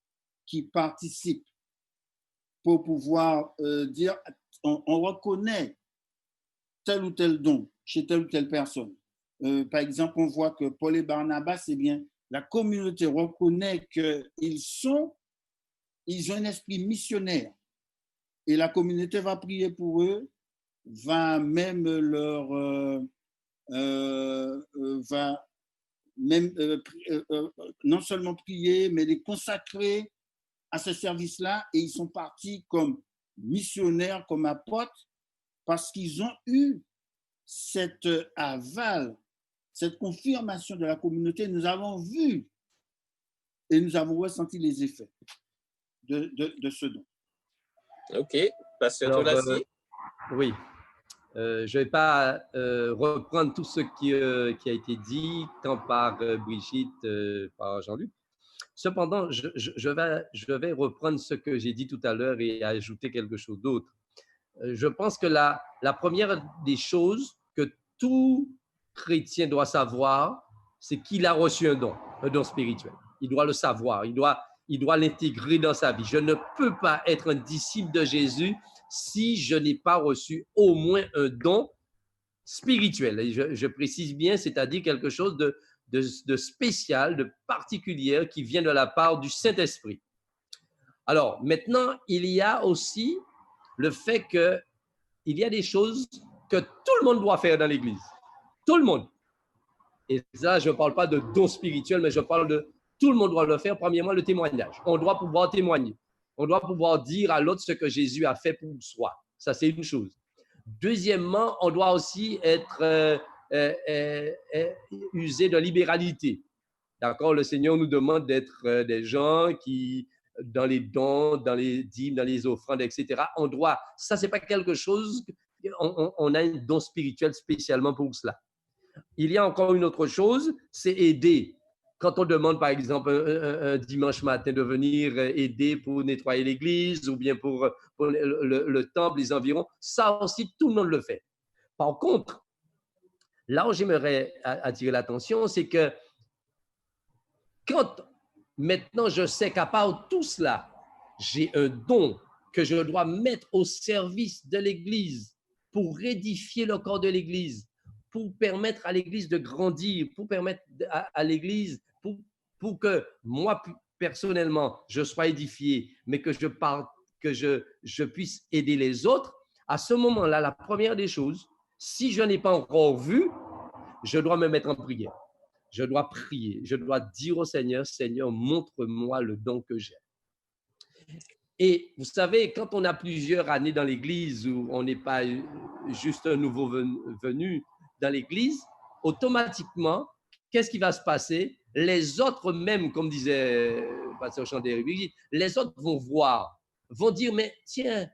qui participe pour pouvoir dire, on reconnaît tel ou tel don chez telle ou telle personne. Par exemple, on voit que Paul et Barnabas, c'est bien, la communauté reconnaît qu'ils ont un esprit missionnaire et la communauté va prier pour eux, va même non seulement prier, mais les consacrer à ce service-là, et ils sont partis comme missionnaires, comme apôtres, parce qu'ils ont eu cet aval, cette confirmation de la communauté. Nous avons vu et nous avons ressenti les effets de ce don. OK. Pasteur Alors, Tolassi? oui, je ne vais pas reprendre tout ce qui a été dit, tant par Brigitte, par Jean-Luc. Cependant, je vais reprendre ce que j'ai dit tout à l'heure et ajouter quelque chose d'autre. Je pense que la première des choses que tout chrétien doit savoir, c'est qu'il a reçu un don spirituel. Il doit le savoir, il doit l'intégrer dans sa vie. Je ne peux pas être un disciple de Jésus si je n'ai pas reçu au moins un don spirituel. Et je précise bien, c'est-à-dire quelque chose de spécial, de particulier qui vient de la part du Saint-Esprit. Alors, maintenant, il y a aussi le fait qu'il y a des choses que tout le monde doit faire dans l'Église. Tout le monde. Et là, je ne parle pas de don spirituel, mais je parle de tout le monde doit le faire. Premièrement, le témoignage. On doit pouvoir témoigner. On doit pouvoir dire à l'autre ce que Jésus a fait pour soi. Ça, c'est une chose. Deuxièmement, on doit aussi être usé de libéralité. D'accord? Le Seigneur nous demande d'être des gens qui, dans les dons, dans les dîmes, dans les offrandes, etc., on doit, ça, ce n'est pas quelque chose, on a un don spirituel spécialement pour cela. Il y a encore une autre chose, c'est aider. Quand on demande, par exemple, un dimanche matin de venir aider pour nettoyer l'église ou bien pour le temple, les environs, ça aussi, tout le monde le fait. Par contre, là où j'aimerais attirer l'attention, c'est que quand maintenant je sais qu'à part tout cela, j'ai un don que je dois mettre au service de l'Église pour édifier le corps de l'Église, pour permettre à l'Église de grandir, pour permettre à l'Église, pour que moi, personnellement, je sois édifié, mais que je puisse aider les autres, à ce moment-là, la première des choses, si je n'ai pas encore vu, je dois me mettre en prière. Je dois prier, je dois dire au Seigneur, Seigneur, montre-moi le don que j'ai. Et vous savez, quand on a plusieurs années dans l'Église, où on n'est pas juste un nouveau venu dans l'Église, automatiquement, qu'est-ce qui va se passer? Les autres même, comme disait le pasteur Chandéry, les autres vont voir, vont dire, mais tiens,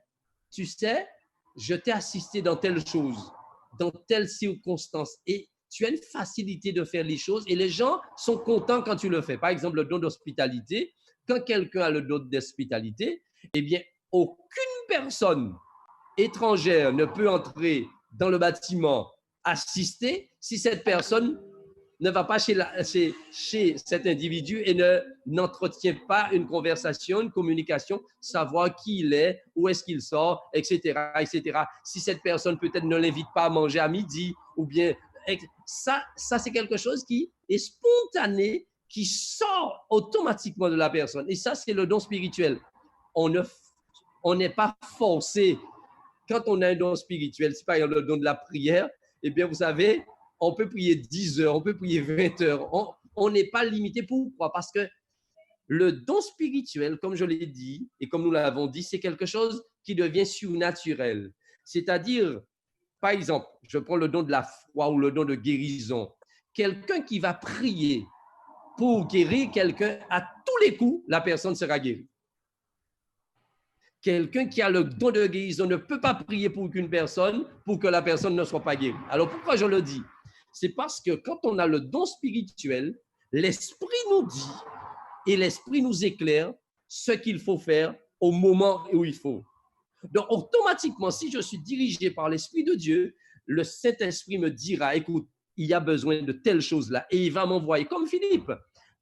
tu sais, je t'ai assisté dans telle chose, dans telle circonstance, et tu as une facilité de faire les choses et les gens sont contents quand tu le fais. Par exemple, le don d'hospitalité, quand quelqu'un a le don d'hospitalité, eh bien, aucune personne étrangère ne peut entrer dans le bâtiment assister si cette personne ne va pas chez cet individu et n'entretient pas une conversation, une communication, savoir qui il est, où est-ce qu'il sort, etc., etc. Si cette personne peut-être ne l'invite pas à manger à midi ou bien ça c'est quelque chose qui est spontané, qui sort automatiquement de la personne. Et ça, c'est le don spirituel. On n'est pas forcé. Quand on a un don spirituel, c'est par exemple le don de la prière, eh bien, vous savez, on peut prier 10 heures, on peut prier 20 heures. On n'est pas limité. Pourquoi? Parce que le don spirituel, comme je l'ai dit et comme nous l'avons dit, c'est quelque chose qui devient surnaturel. C'est-à-dire, par exemple, je prends le don de la foi ou le don de guérison. Quelqu'un qui va prier pour guérir quelqu'un, à tous les coups, la personne sera guérie. Quelqu'un qui a le don de guérison ne peut pas prier pour qu'une personne, pour que la personne ne soit pas guérie. Alors, pourquoi je le dis? C'est parce que quand on a le don spirituel, l'Esprit nous dit et l'Esprit nous éclaire ce qu'il faut faire au moment où il faut. Donc, automatiquement, si je suis dirigé par l'Esprit de Dieu, le Saint-Esprit me dira, écoute, il y a besoin de telle chose-là. Et il va m'envoyer, comme Philippe.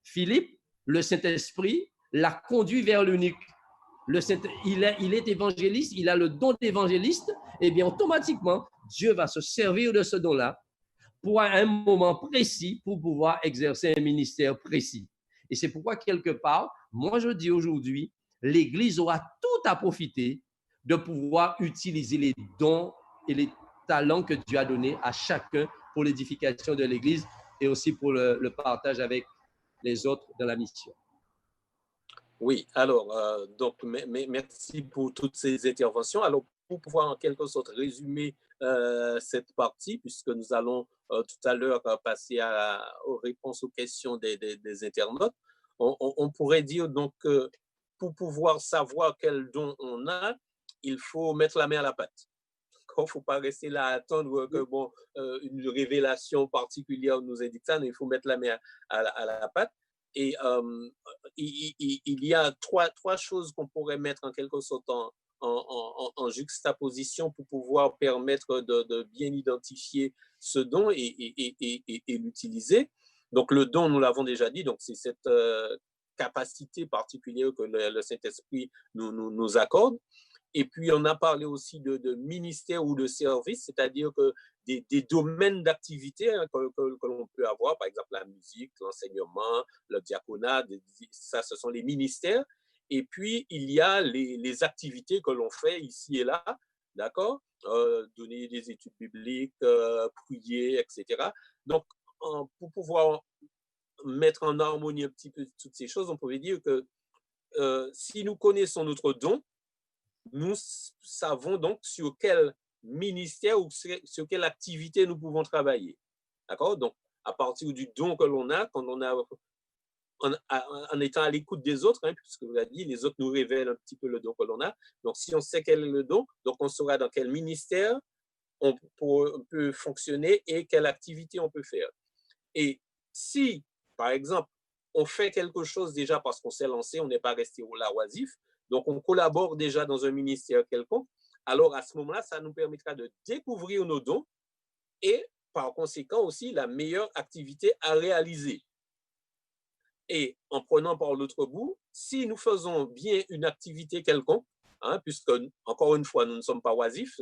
Philippe, le Saint-Esprit, l'a conduit vers l'eunuque. Il est évangéliste, il a le don d'évangéliste. Et bien, automatiquement, Dieu va se servir de ce don-là pour un moment précis, pour pouvoir exercer un ministère précis. Et c'est pourquoi, quelque part, moi, je dis aujourd'hui, l'Église aura tout à profiter de pouvoir utiliser les dons et les talents que Dieu a donnés à chacun pour l'édification de l'Église et aussi pour le partage avec les autres dans la mission. Oui, alors, donc, merci pour toutes ces interventions. Alors, pour pouvoir en quelque sorte résumer cette partie, puisque nous allons tout à l'heure passer aux réponses aux questions des internautes, on pourrait dire donc pour pouvoir savoir quel don on a, il faut mettre la main à la pâte. Il ne faut pas rester là à attendre que une révélation particulière nous indique ça, mais il faut mettre la main à la pâte. Et il y a trois choses qu'on pourrait mettre en quelque sorte en juxtaposition pour pouvoir permettre de bien identifier ce don et l'utiliser. Donc, le don, nous l'avons déjà dit, donc c'est cette capacité particulière que le Saint-Esprit nous accorde. Et puis, on a parlé aussi de ministère ou de service, c'est-à-dire que des domaines d'activité que l'on peut avoir, par exemple la musique, l'enseignement, le diaconat, ça, ce sont les ministères. Et puis, il y a les activités que l'on fait ici et là, d'accord? Donner des études bibliques, prier, etc. Donc, pour pouvoir mettre en harmonie un petit peu toutes ces choses, on pourrait dire que si nous connaissons notre don, nous savons donc sur quel ministère ou sur quelle activité nous pouvons travailler. D'accord? Donc, à partir du don que l'on a, quand on a en étant à l'écoute des autres, puisque vous l'avez dit, les autres nous révèlent un petit peu le don que l'on a. Donc, si on sait quel est le don, donc on saura dans quel ministère on peut fonctionner et quelle activité on peut faire. Et si, par exemple, on fait quelque chose déjà parce qu'on s'est lancé, on n'est pas resté là oisif, donc on collabore déjà dans un ministère quelconque, alors à ce moment-là, ça nous permettra de découvrir nos dons et par conséquent aussi la meilleure activité à réaliser. Et en prenant par l'autre bout, si nous faisons bien une activité quelconque, puisque encore une fois, nous ne sommes pas oisifs,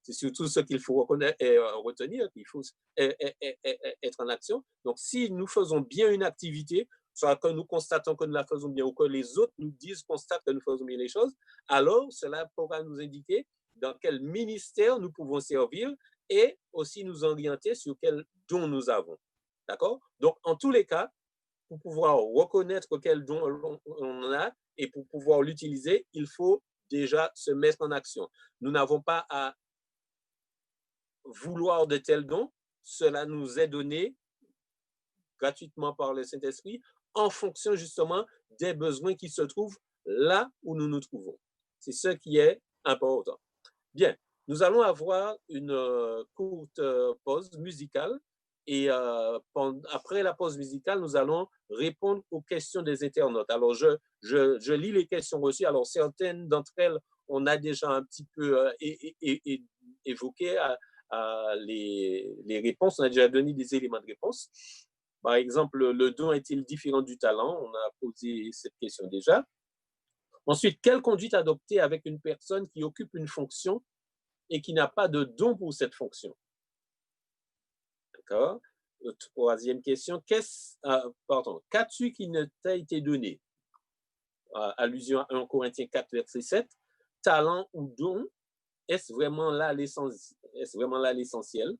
c'est surtout ce qu'il faut reconnaître et retenir, qu'il faut être en action. Donc, si nous faisons bien une activité, soit que nous constatons que nous la faisons bien ou que les autres nous constatent que nous faisons bien les choses, alors cela pourra nous indiquer dans quel ministère nous pouvons servir et aussi nous orienter sur quel don nous avons. D'accord? Donc, en tous les cas, pour pouvoir reconnaître quel don on a et pour pouvoir l'utiliser, il faut déjà se mettre en action. Nous n'avons pas à vouloir de tels dons, cela nous est donné gratuitement par le Saint-Esprit en fonction justement des besoins qui se trouvent là où nous nous trouvons. C'est ce qui est important. Bien, nous allons avoir une courte pause musicale et après la pause musicale, nous allons répondre aux questions des internautes. Alors, je lis les questions reçues. Alors, certaines d'entre elles, on a déjà un petit peu évoqué les réponses. On a déjà donné des éléments de réponse. Par exemple, le don est-il différent du talent? On a posé cette question déjà. Ensuite, quelle conduite adopter avec une personne qui occupe une fonction et qui n'a pas de don pour cette fonction? D'accord. Troisième question, qu'as-tu qui ne t'a été donné? Allusion à 1 Corinthiens 4, verset 7. Talent ou don, est-ce vraiment là l'essentiel?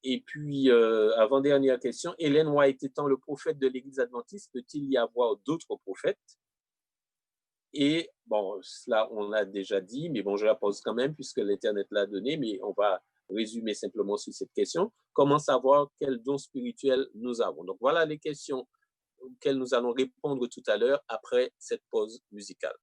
Et puis, avant-dernière question, Ellen White étant le prophète de l'Église adventiste, peut-il y avoir d'autres prophètes? Et bon, cela, on l'a déjà dit, mais bon, je la pose quand même puisque l'Internet l'a donné, mais on va résumer simplement sur cette question. Comment savoir quel don spirituel nous avons? Donc, voilà les questions auxquelles nous allons répondre tout à l'heure après cette pause musicale.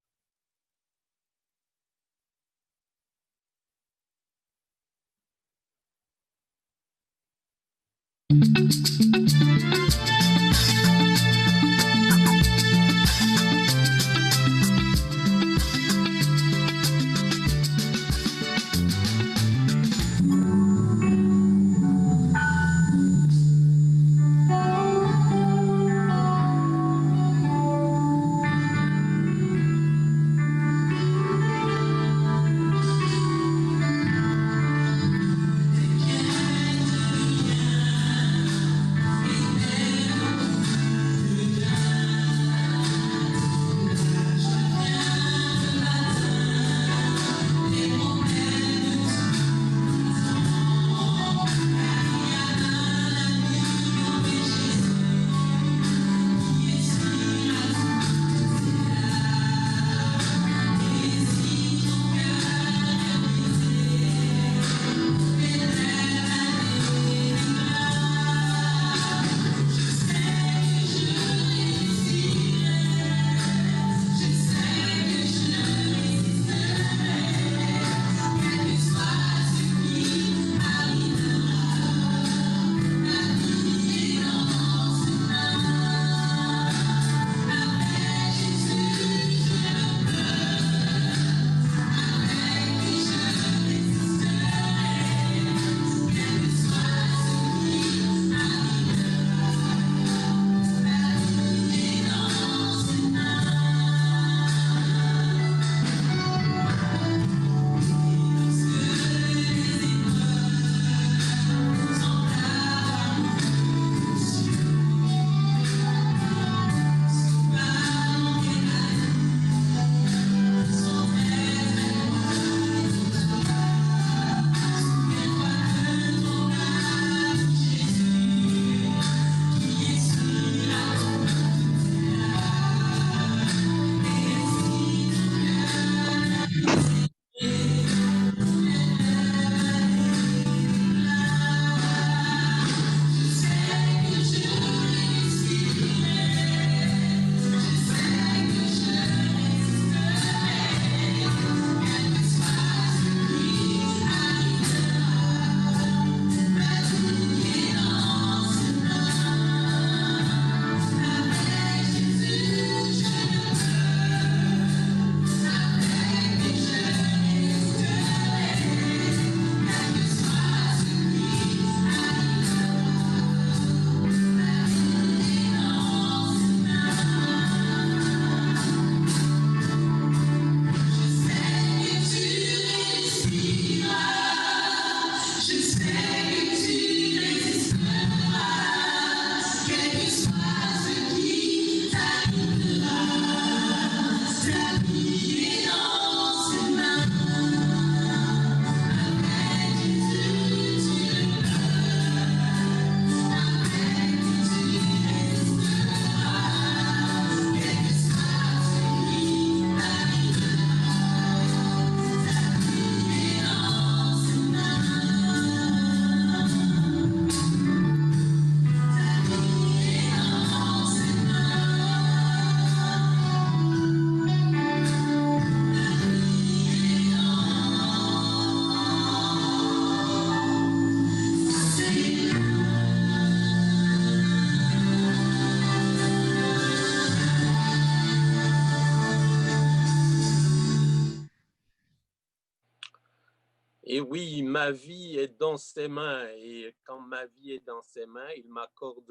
Et oui, ma vie est dans ses mains. Et quand ma vie est dans ses mains, il m'accorde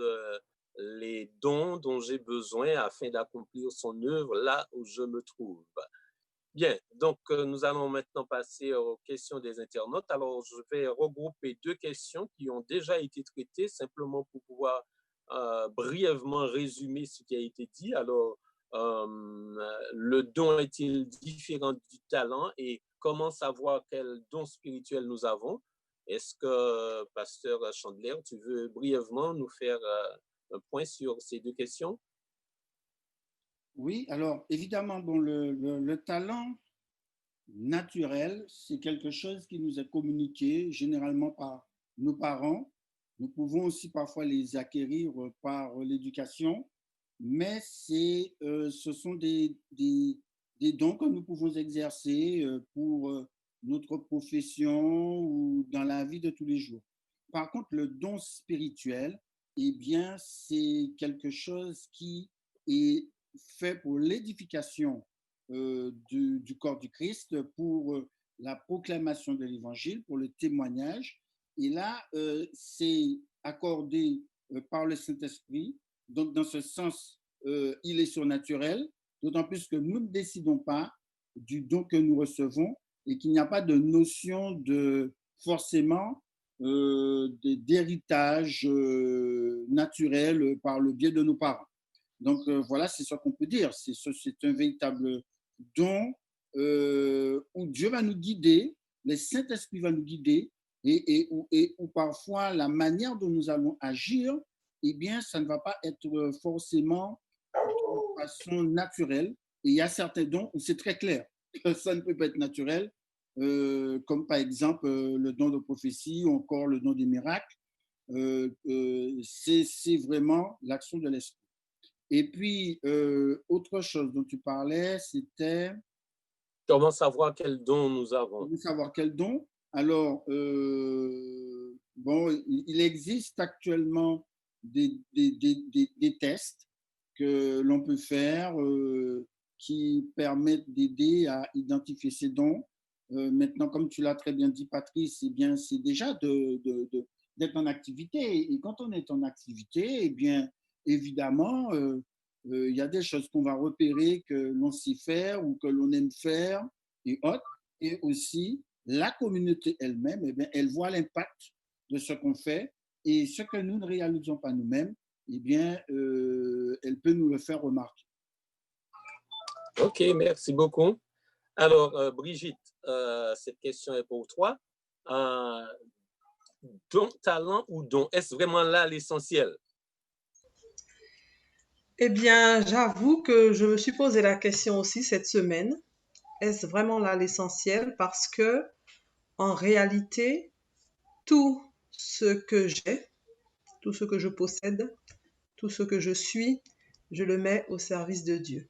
les dons dont j'ai besoin afin d'accomplir son œuvre là où je me trouve. Bien, donc nous allons maintenant passer aux questions des internautes. Alors, je vais regrouper deux questions qui ont déjà été traitées, simplement pour pouvoir brièvement résumer ce qui a été dit. Alors, le don est-il différent du talent et comment savoir quel don spirituel nous avons? Est-ce que, Pasteur Chandler, tu veux brièvement nous faire un point sur ces deux questions? Oui, alors évidemment, bon, le talent naturel, c'est quelque chose qui nous est communiqué généralement par nos parents. Nous pouvons aussi parfois les acquérir par l'éducation, mais ce sont des dons que nous pouvons exercer pour notre profession ou dans la vie de tous les jours. Par contre, le don spirituel, eh bien, c'est quelque chose qui est fait pour l'édification du corps du Christ, pour la proclamation de l'évangile, pour le témoignage. Et là, c'est accordé par le Saint-Esprit. Donc, dans ce sens, il est surnaturel, d'autant plus que nous ne décidons pas du don que nous recevons et qu'il n'y a pas de notion de forcément d'héritage naturel par le biais de nos parents. Donc, voilà, c'est ce qu'on peut dire. C'est un véritable don où Dieu va nous guider, le Saint-Esprit va nous guider, et où parfois la manière dont nous allons agir, eh bien, ça ne va pas être forcément de façon naturelle. Et il y a certains dons où c'est très clair que ça ne peut pas être naturel, comme par exemple le don de prophétie ou encore le don des miracles. C'est vraiment l'action de l'esprit. Et puis, autre chose dont tu parlais, c'était… Comment savoir quel don nous avons? Comment savoir quel don? Alors, bon, il existe actuellement des tests que l'on peut faire qui permettent d'aider à identifier ces dons. Maintenant, comme tu l'as très bien dit, Patrice, eh bien, c'est déjà d'être en activité. Et quand on est en activité, eh bien, évidemment, il y a des choses qu'on va repérer que l'on sait faire ou que l'on aime faire et autres. Et aussi, la communauté elle-même, eh bien, elle voit l'impact de ce qu'on fait et ce que nous ne réalisons pas nous-mêmes, eh bien, elle peut nous le faire remarquer. OK, merci beaucoup. Alors, Brigitte, cette question est pour toi. Don, talent ou don, est-ce vraiment là l'essentiel? Eh bien, j'avoue que je me suis posé la question aussi cette semaine. Est-ce vraiment là l'essentiel? Parce que, en réalité, tout ce que j'ai, tout ce que je possède, tout ce que je suis, je le mets au service de Dieu.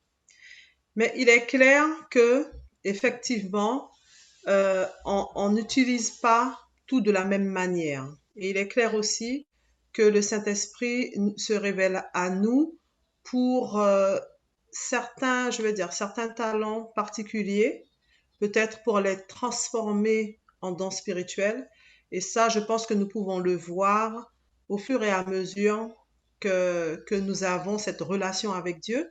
Mais il est clair que, effectivement, on n'utilise pas tout de la même manière. Et il est clair aussi que le Saint-Esprit se révèle à nous pour certains, je veux dire, certains talents particuliers, peut-être pour les transformer en dons spirituels. Et ça, je pense que nous pouvons le voir au fur et à mesure que nous avons cette relation avec Dieu.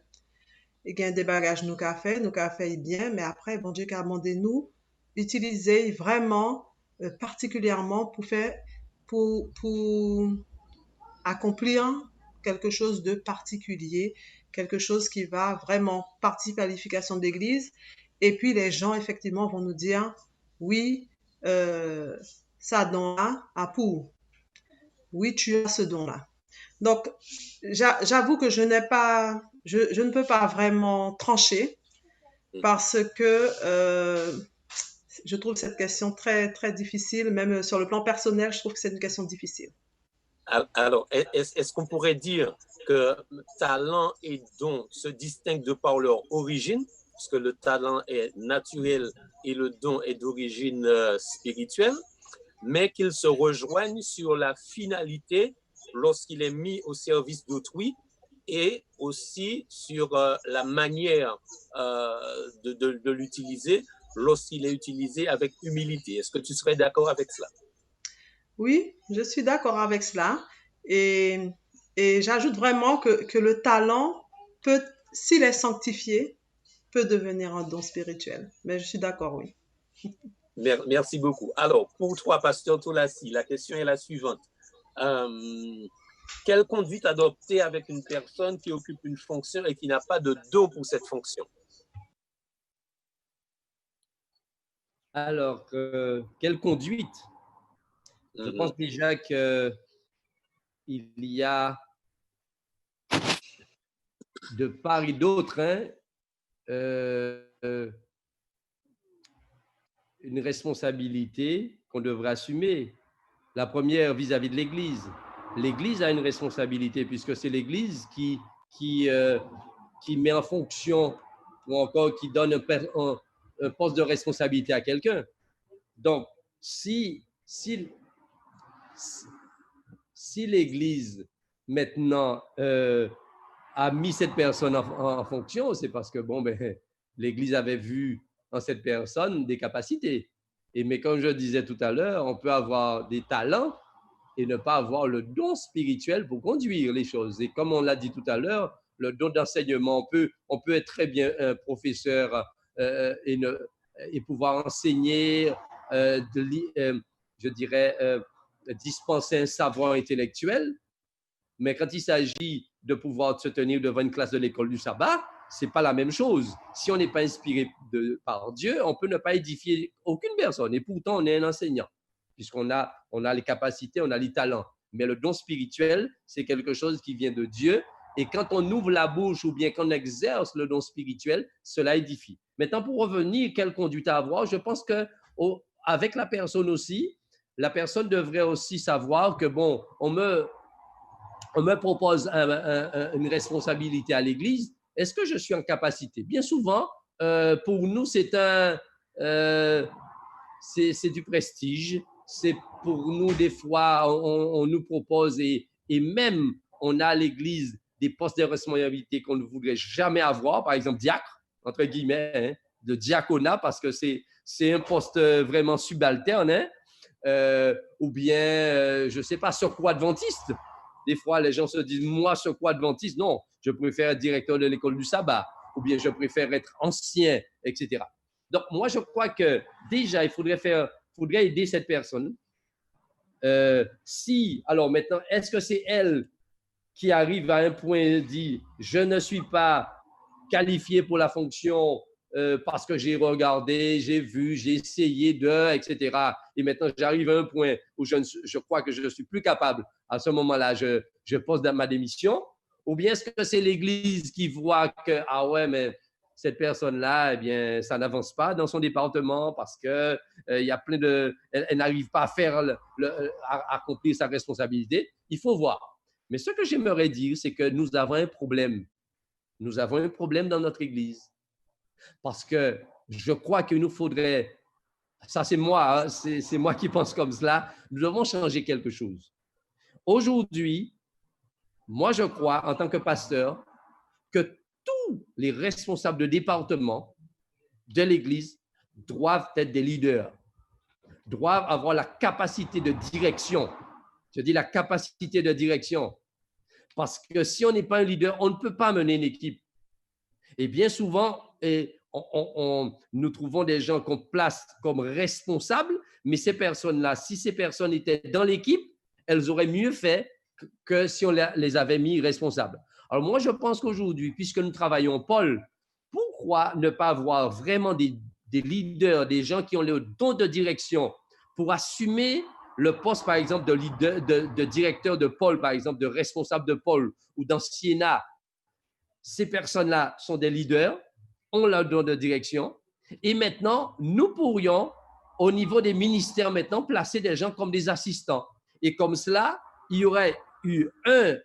Il y a des bagages nous qu'a fait bien, mais après, bon Dieu qu'a demandé nous utiliser vraiment, particulièrement pour accomplir quelque chose de particulier, quelque chose qui va vraiment participer à l'édification de l'Église. Et puis les gens, effectivement, vont nous dire, oui, ça don-là a pour. Oui, tu as ce don-là. Donc, j'avoue que je ne peux pas vraiment trancher parce que je trouve cette question très, très difficile. Même sur le plan personnel, je trouve que c'est une question difficile. Alors, est-ce qu'on pourrait dire que talent et don se distinguent de par leur origine, puisque le talent est naturel et le don est d'origine spirituelle, mais qu'ils se rejoignent sur la finalité lorsqu'il est mis au service d'autrui et aussi sur la manière de l'utiliser lorsqu'il est utilisé avec humilité. Est-ce que tu serais d'accord avec cela? Oui, je suis d'accord avec cela. Et, et j'ajoute vraiment que le talent peut, s'il est sanctifié, peut devenir un don spirituel. Mais je suis d'accord, oui. Merci beaucoup. Alors, pour toi, Pasteur Tolassi, la question est la suivante. Quelle conduite adopter avec une personne qui occupe une fonction et qui n'a pas de don pour cette fonction? Alors, quelle conduite? Je pense déjà qu'il y a de part et d'autre une responsabilité qu'on devrait assumer. La première vis-à-vis de l'Église. L'Église a une responsabilité puisque c'est l'Église qui met en fonction ou encore qui donne un poste de responsabilité à quelqu'un. Donc, si l'Église maintenant a mis cette personne en fonction, c'est parce que l'Église avait vu en cette personne des capacités. Mais comme je disais tout à l'heure, on peut avoir des talents et ne pas avoir le don spirituel pour conduire les choses. Et comme on l'a dit tout à l'heure, le don d'enseignement, on peut être très bien un professeur et pouvoir enseigner, je dirais, dispenser un savoir intellectuel. Mais quand il s'agit de pouvoir se tenir devant une classe de l'école du sabbat, ce n'est pas la même chose. Si on n'est pas inspiré par Dieu, on peut ne pas édifier aucune personne. Et pourtant, on est un enseignant, puisqu'on a les capacités, on a les talents. Mais le don spirituel, c'est quelque chose qui vient de Dieu. Et quand on ouvre la bouche ou bien qu'on exerce le don spirituel, cela édifie. Maintenant, pour revenir, quelle conduite à avoir, je pense qu'avec la personne aussi, la personne devrait aussi savoir que, on me propose une responsabilité à l'Église, est-ce que je suis en capacité? Bien souvent, pour nous, c'est du prestige. C'est pour nous, des fois, on nous propose et même on a à l'Église des postes de responsabilité qu'on ne voudrait jamais avoir, par exemple diacre, entre guillemets, de diaconat, parce que c'est un poste vraiment subalterne, ou bien, je ne sais pas, sur quoi adventiste. Des fois, les gens se disent, moi, sur quoi adventiste? Non, je préfère être directeur de l'école du sabbat, ou bien je préfère être ancien, etc. Donc, moi, je crois que déjà, il faudrait aider cette personne. Alors maintenant, est-ce que c'est elle qui arrive à un point et dit, je ne suis pas qualifié pour la fonction parce que j'ai regardé, j'ai vu, j'ai essayé etc. Et maintenant, j'arrive à un point où je crois que je ne suis plus capable. À ce moment-là, je pose ma démission. Ou bien est-ce que c'est l'Église qui voit que, ah ouais, mais cette personne-là, eh bien, ça n'avance pas dans son département parce que il y a plein elle n'arrive pas à faire à accomplir sa responsabilité. Il faut voir. Mais ce que j'aimerais dire, c'est que nous avons un problème. Nous avons un problème dans notre Église. Parce que je crois qu'il nous faudrait, ça c'est moi, c'est moi qui pense comme cela, nous devons changer quelque chose. Aujourd'hui, moi je crois, en tant que pasteur, que tous les responsables de département de l'Église doivent être des leaders, doivent avoir la capacité de direction. Je dis la capacité de direction. Parce que si on n'est pas un leader, on ne peut pas mener une équipe. Et bien souvent, nous trouvons des gens qu'on place comme responsables, mais ces personnes-là, si ces personnes étaient dans l'équipe, elles auraient mieux fait que si on les avait mis responsables. Alors moi, je pense qu'aujourd'hui, puisque nous travaillons, Paul, pourquoi ne pas avoir vraiment des leaders, des gens qui ont le don de direction pour assumer le poste, par exemple, de directeur de Paul, par exemple, de responsable de Paul ou dans Siena? Ces personnes-là sont des leaders, ont leur don de direction. Et maintenant, nous pourrions, au niveau des ministères maintenant, placer des gens comme des assistants. Et comme cela, il y aurait eu un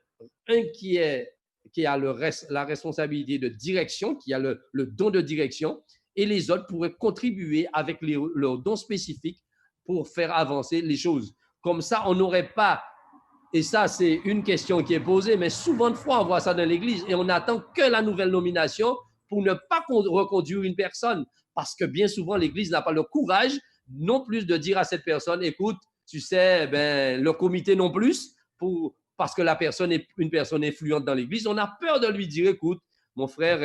qui a la responsabilité de direction, qui a le don de direction, et les autres pourraient contribuer avec leurs dons spécifiques pour faire avancer les choses. Comme ça, on n'aurait pas, et ça c'est une question qui est posée, mais souvent de fois on voit ça dans l'Église et on attend que la nouvelle nomination pour ne pas reconduire une personne. Parce que bien souvent, l'Église n'a pas le courage non plus de dire à cette personne, écoute, tu sais, ben, le comité non plus, parce que la personne est une personne influente dans l'Église. On a peur de lui dire, écoute, mon frère,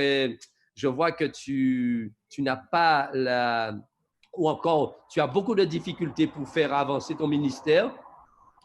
je vois que tu n'as pas la... ou encore, tu as beaucoup de difficultés pour faire avancer ton ministère.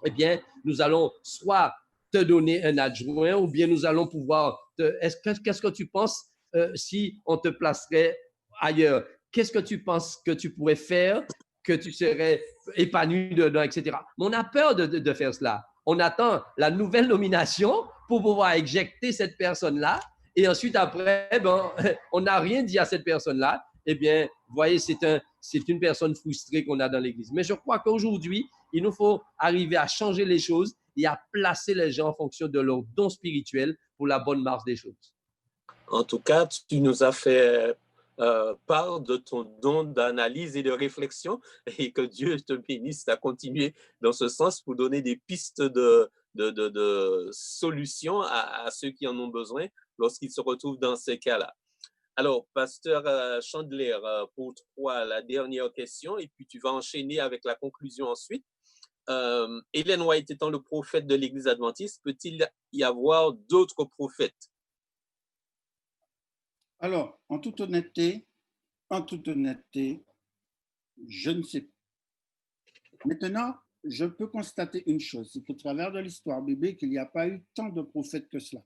Eh bien, nous allons soit te donner un adjoint ou bien nous allons pouvoir... Qu'est-ce que tu penses si on te placerait ailleurs? Qu'est-ce que tu penses que tu pourrais faire, que tu serais épanoui dedans, etc. Mais on a peur de faire cela. On attend la nouvelle nomination pour pouvoir éjecter cette personne-là. Et ensuite, après, ben, on n'a rien dit à cette personne-là. Eh bien, vous voyez, c'est une personne frustrée qu'on a dans l'Église. Mais je crois qu'aujourd'hui, il nous faut arriver à changer les choses et à placer les gens en fonction de leurs dons spirituels pour la bonne marche des choses. En tout cas, tu nous as fait part de ton don d'analyse et de réflexion et que Dieu te bénisse à continuer dans ce sens pour donner des pistes de solutions à ceux qui en ont besoin lorsqu'ils se retrouvent dans ces cas-là. Alors, Pasteur Chandler, pour toi, la dernière question, et puis tu vas enchaîner avec la conclusion ensuite. Ellen White étant le prophète de l'Église adventiste, peut-il y avoir d'autres prophètes? Alors, en toute honnêteté, je ne sais pas. Maintenant, je peux constater une chose, c'est qu'au travers de l'histoire biblique, il n'y a pas eu tant de prophètes que cela.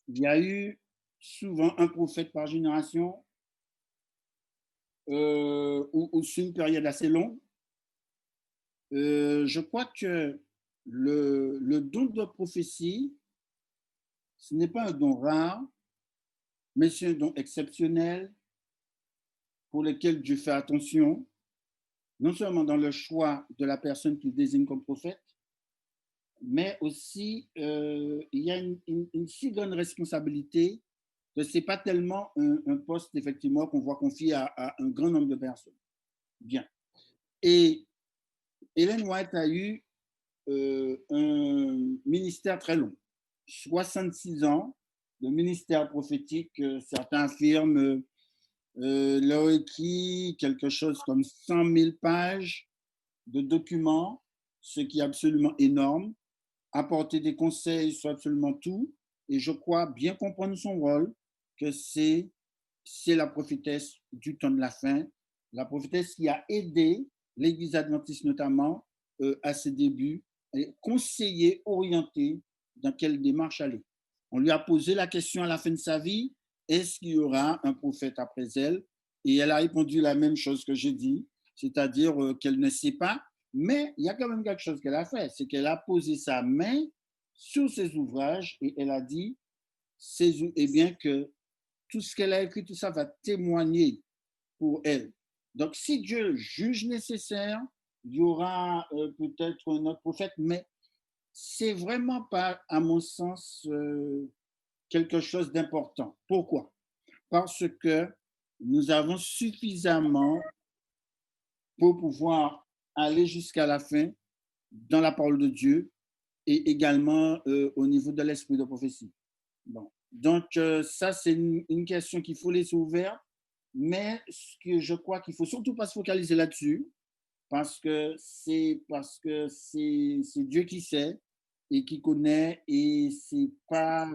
Il y a eu souvent un prophète par génération ou sur une période assez longue. Je crois que le don de prophétie, ce n'est pas un don rare, mais c'est un don exceptionnel pour lequel Dieu fait attention, non seulement dans le choix de la personne qu'il désigne comme prophète, mais aussi il y a une si grande responsabilité que ce n'est pas tellement un poste, effectivement, qu'on voit confié à un grand nombre de personnes. Bien. Et Ellen White a eu un ministère très long, 66 ans de ministère prophétique. Certains affirment leur écrit quelque chose comme 100 000 pages de documents, ce qui est absolument énorme. Apporter des conseils sur absolument tout. Et je crois bien comprendre son rôle, que c'est la prophétesse du temps de la fin, la prophétesse qui a aidé l'Église adventiste notamment à ses débuts, et conseillé, orienté dans quelle démarche aller. On lui a posé la question à la fin de sa vie, est-ce qu'il y aura un prophète après elle? Et elle a répondu la même chose que j'ai dit, c'est-à-dire qu'elle ne sait pas, mais il y a quand même quelque chose qu'elle a fait, c'est qu'elle a posé sa main sur ses ouvrages et elle a dit eh bien, que tout ce qu'elle a écrit, tout ça va témoigner pour elle. Donc, si Dieu juge nécessaire, il y aura peut-être un autre prophète, mais c'est vraiment pas, à mon sens, quelque chose d'important. Pourquoi? Parce que nous avons suffisamment pour pouvoir aller jusqu'à la fin dans la parole de Dieu et également au niveau de l'esprit de prophétie. Bon. Donc, ça, c'est une question qu'il faut laisser ouverte, mais ce que je crois qu'il ne faut surtout pas se focaliser là-dessus, parce que c'est Dieu qui sait et qui connaît, et ce n'est pas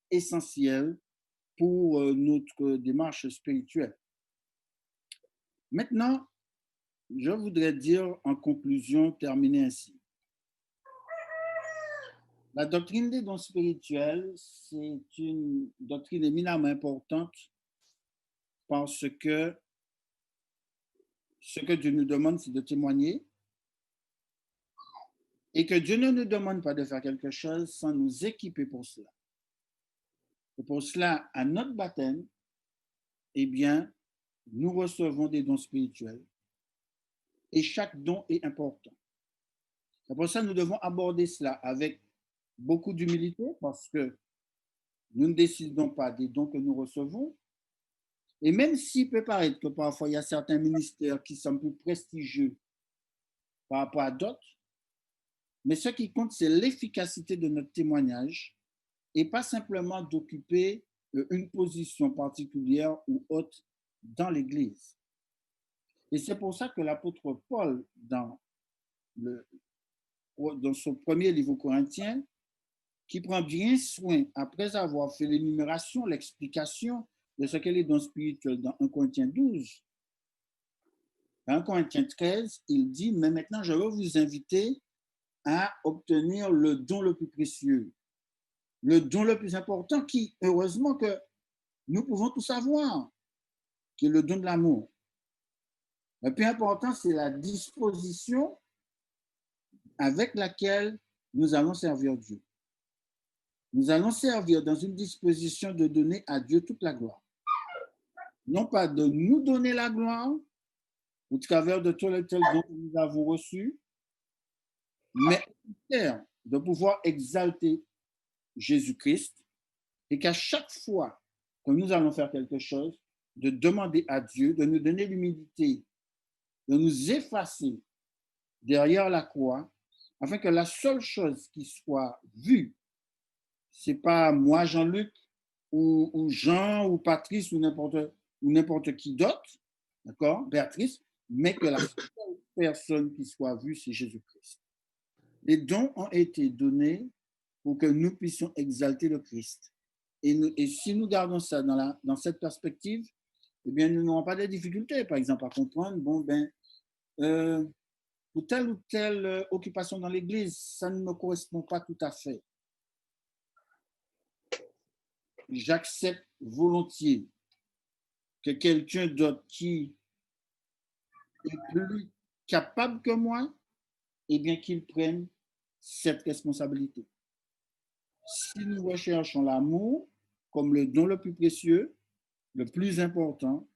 essentiel pour notre démarche spirituelle. Maintenant, je voudrais dire en conclusion, terminer ainsi. La doctrine des dons spirituels, c'est une doctrine éminemment importante parce que ce que Dieu nous demande, c'est de témoigner et que Dieu ne nous demande pas de faire quelque chose sans nous équiper pour cela. Et pour cela, à notre baptême, eh bien, nous recevons des dons spirituels et chaque don est important. C'est pour ça que nous devons aborder cela avec beaucoup d'humilité parce que nous ne décidons pas des dons que nous recevons. Et même s'il peut paraître que parfois il y a certains ministères qui sont plus prestigieux par rapport à d'autres, mais ce qui compte, c'est l'efficacité de notre témoignage et pas simplement d'occuper une position particulière ou haute dans l'Église. Et c'est pour ça que l'apôtre Paul, dans son premier livre aux Corinthiens, qui prend bien soin, après avoir fait l'énumération, l'explication de ce qu'est les dons spirituels dans 1 Corinthiens 12, dans 1 Corinthiens 13, il dit, mais maintenant je veux vous inviter à obtenir le don le plus précieux, le don le plus important qui, heureusement que nous pouvons tous avoir, qui est le don de l'amour. Le plus important, c'est la disposition avec laquelle nous allons servir Dieu. Nous allons servir dans une disposition de donner à Dieu toute la gloire. Non pas de nous donner la gloire, au travers de tout le tel don que nous avons reçu, mais de pouvoir exalter Jésus-Christ et qu'à chaque fois que nous allons faire quelque chose, de demander à Dieu de nous donner l'humilité, de nous effacer derrière la croix, afin que la seule chose qui soit vue, ce n'est pas moi, Jean-Luc, ou Jean, ou Patrice, ou n'importe qui d'autre, d'accord, Béatrice, mais que la seule personne qui soit vue, c'est Jésus-Christ. Les dons ont été donnés pour que nous puissions exalter le Christ. Et si nous gardons ça dans cette perspective, eh bien, nous n'aurons pas de difficultés, par exemple, à comprendre, pour telle ou telle occupation dans l'Église, ça ne me correspond pas tout à fait. J'accepte volontiers que quelqu'un d'autre qui est plus capable que moi, eh bien, qu'il prenne cette responsabilité. Si nous recherchons l'amour comme le don le plus précieux, le plus important,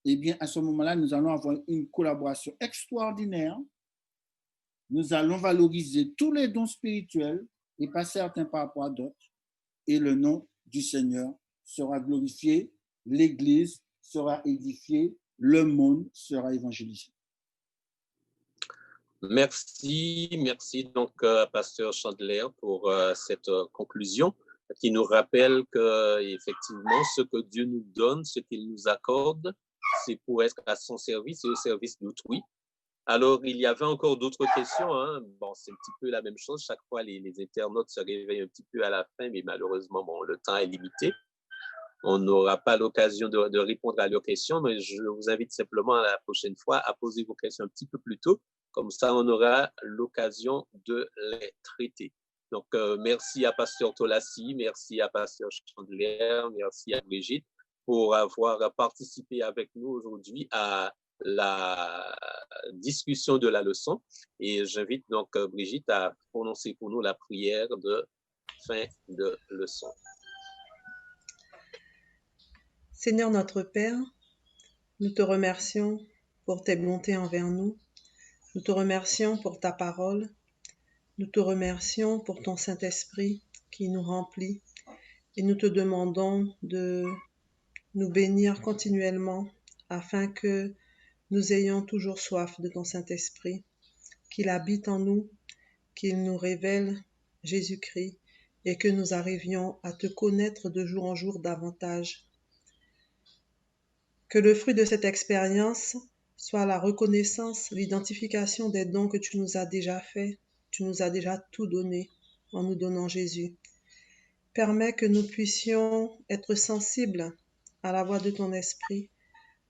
eh bien, à ce moment-là, nous allons avoir une collaboration extraordinaire. Nous allons valoriser tous les dons spirituels et pas certains par rapport à d'autres. Et le nom du Seigneur sera glorifié, l'Église sera édifiée, le monde sera évangélisé. Merci donc, Pasteur Chandler, pour cette conclusion qui nous rappelle que effectivement, ce que Dieu nous donne, ce qu'il nous accorde, c'est pour être à son service et au service d'autrui. Alors, il y avait encore d'autres questions. Bon, c'est un petit peu la même chose. Chaque fois, les internautes se réveillent un petit peu à la fin, mais malheureusement, bon, le temps est limité. On n'aura pas l'occasion de répondre à leurs questions, mais je vous invite simplement à la prochaine fois à poser vos questions un petit peu plus tôt. Comme ça, on aura l'occasion de les traiter. Donc, merci à Pasteur Tolassi, merci à Pasteur Chandler, merci à Brigitte pour avoir participé avec nous aujourd'hui à la discussion de la leçon. Et j'invite donc Brigitte à prononcer pour nous la prière de fin de leçon. Seigneur notre Père, nous te remercions pour tes bontés envers nous. Nous te remercions pour ta parole. Nous te remercions pour ton Saint-Esprit qui nous remplit. Et nous te demandons de nous bénir continuellement afin que nous ayons toujours soif de ton Saint-Esprit, qu'il habite en nous, qu'il nous révèle Jésus-Christ et que nous arrivions à te connaître de jour en jour davantage. Que le fruit de cette expérience soit la reconnaissance, l'identification des dons que tu nous as déjà faits. Tu nous as déjà tout donné en nous donnant Jésus. Permets que nous puissions être sensibles à la voix de ton esprit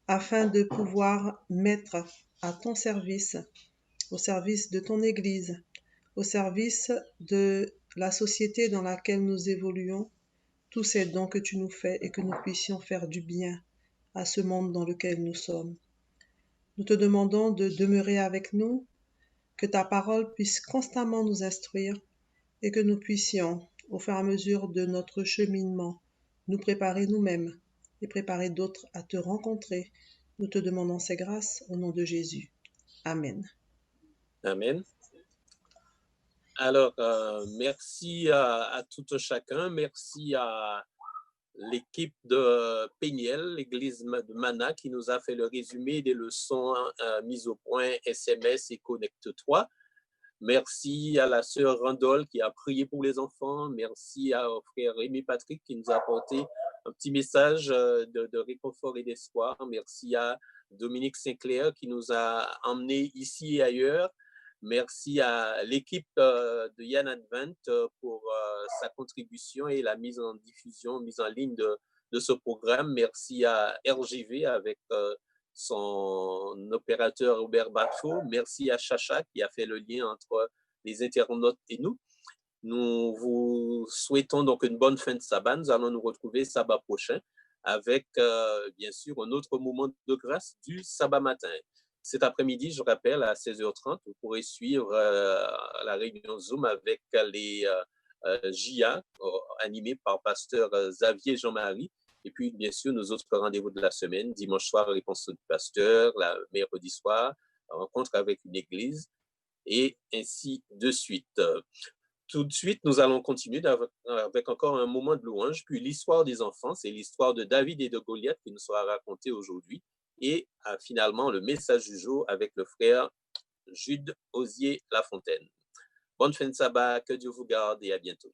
afin de pouvoir mettre à ton service, au service de ton Église, au service de la société dans laquelle nous évoluons, tous ces dons que tu nous fais et que nous puissions faire du bien à ce monde dans lequel nous sommes. Nous te demandons de demeurer avec nous, que ta parole puisse constamment nous instruire et que nous puissions, au fur et à mesure de notre cheminement, nous préparer nous-mêmes et préparer d'autres à te rencontrer. Nous te demandons ces grâces au nom de Jésus. Amen. Amen. Alors, merci à tout un chacun. Merci à l'équipe de Péniel, l'église de Mana, qui nous a fait le résumé des leçons mises au point SMS et Connecte-toi. Merci à la sœur Randol qui a prié pour les enfants. Merci au frère Rémi Patrick qui nous a apporté un petit message de réconfort et d'espoir. Merci à Dominique Sinclair qui nous a emmenés ici et ailleurs. Merci à l'équipe de Yann Advent pour sa contribution et la mise en diffusion, mise en ligne de ce programme. Merci à RGV avec son opérateur Robert Barfo. Merci à Chacha qui a fait le lien entre les internautes et nous. Nous vous souhaitons donc une bonne fin de sabbat. Nous allons nous retrouver sabbat prochain avec, bien sûr, un autre moment de grâce du sabbat matin. Cet après-midi, je rappelle, à 16h30, vous pourrez suivre la réunion Zoom avec les JA animés par pasteur Xavier Jean-Marie. Et puis, bien sûr, nos autres rendez-vous de la semaine, dimanche soir, réponse du pasteur, mercredi soir, rencontre avec une église, et ainsi de suite. Tout de suite, nous allons continuer avec encore un moment de louange, puis l'histoire des enfants, c'est l'histoire de David et de Goliath qui nous sera racontée aujourd'hui, et finalement le message du jour avec le frère Jude Osier Lafontaine. Bonne fin de sabbat, que Dieu vous garde et à bientôt.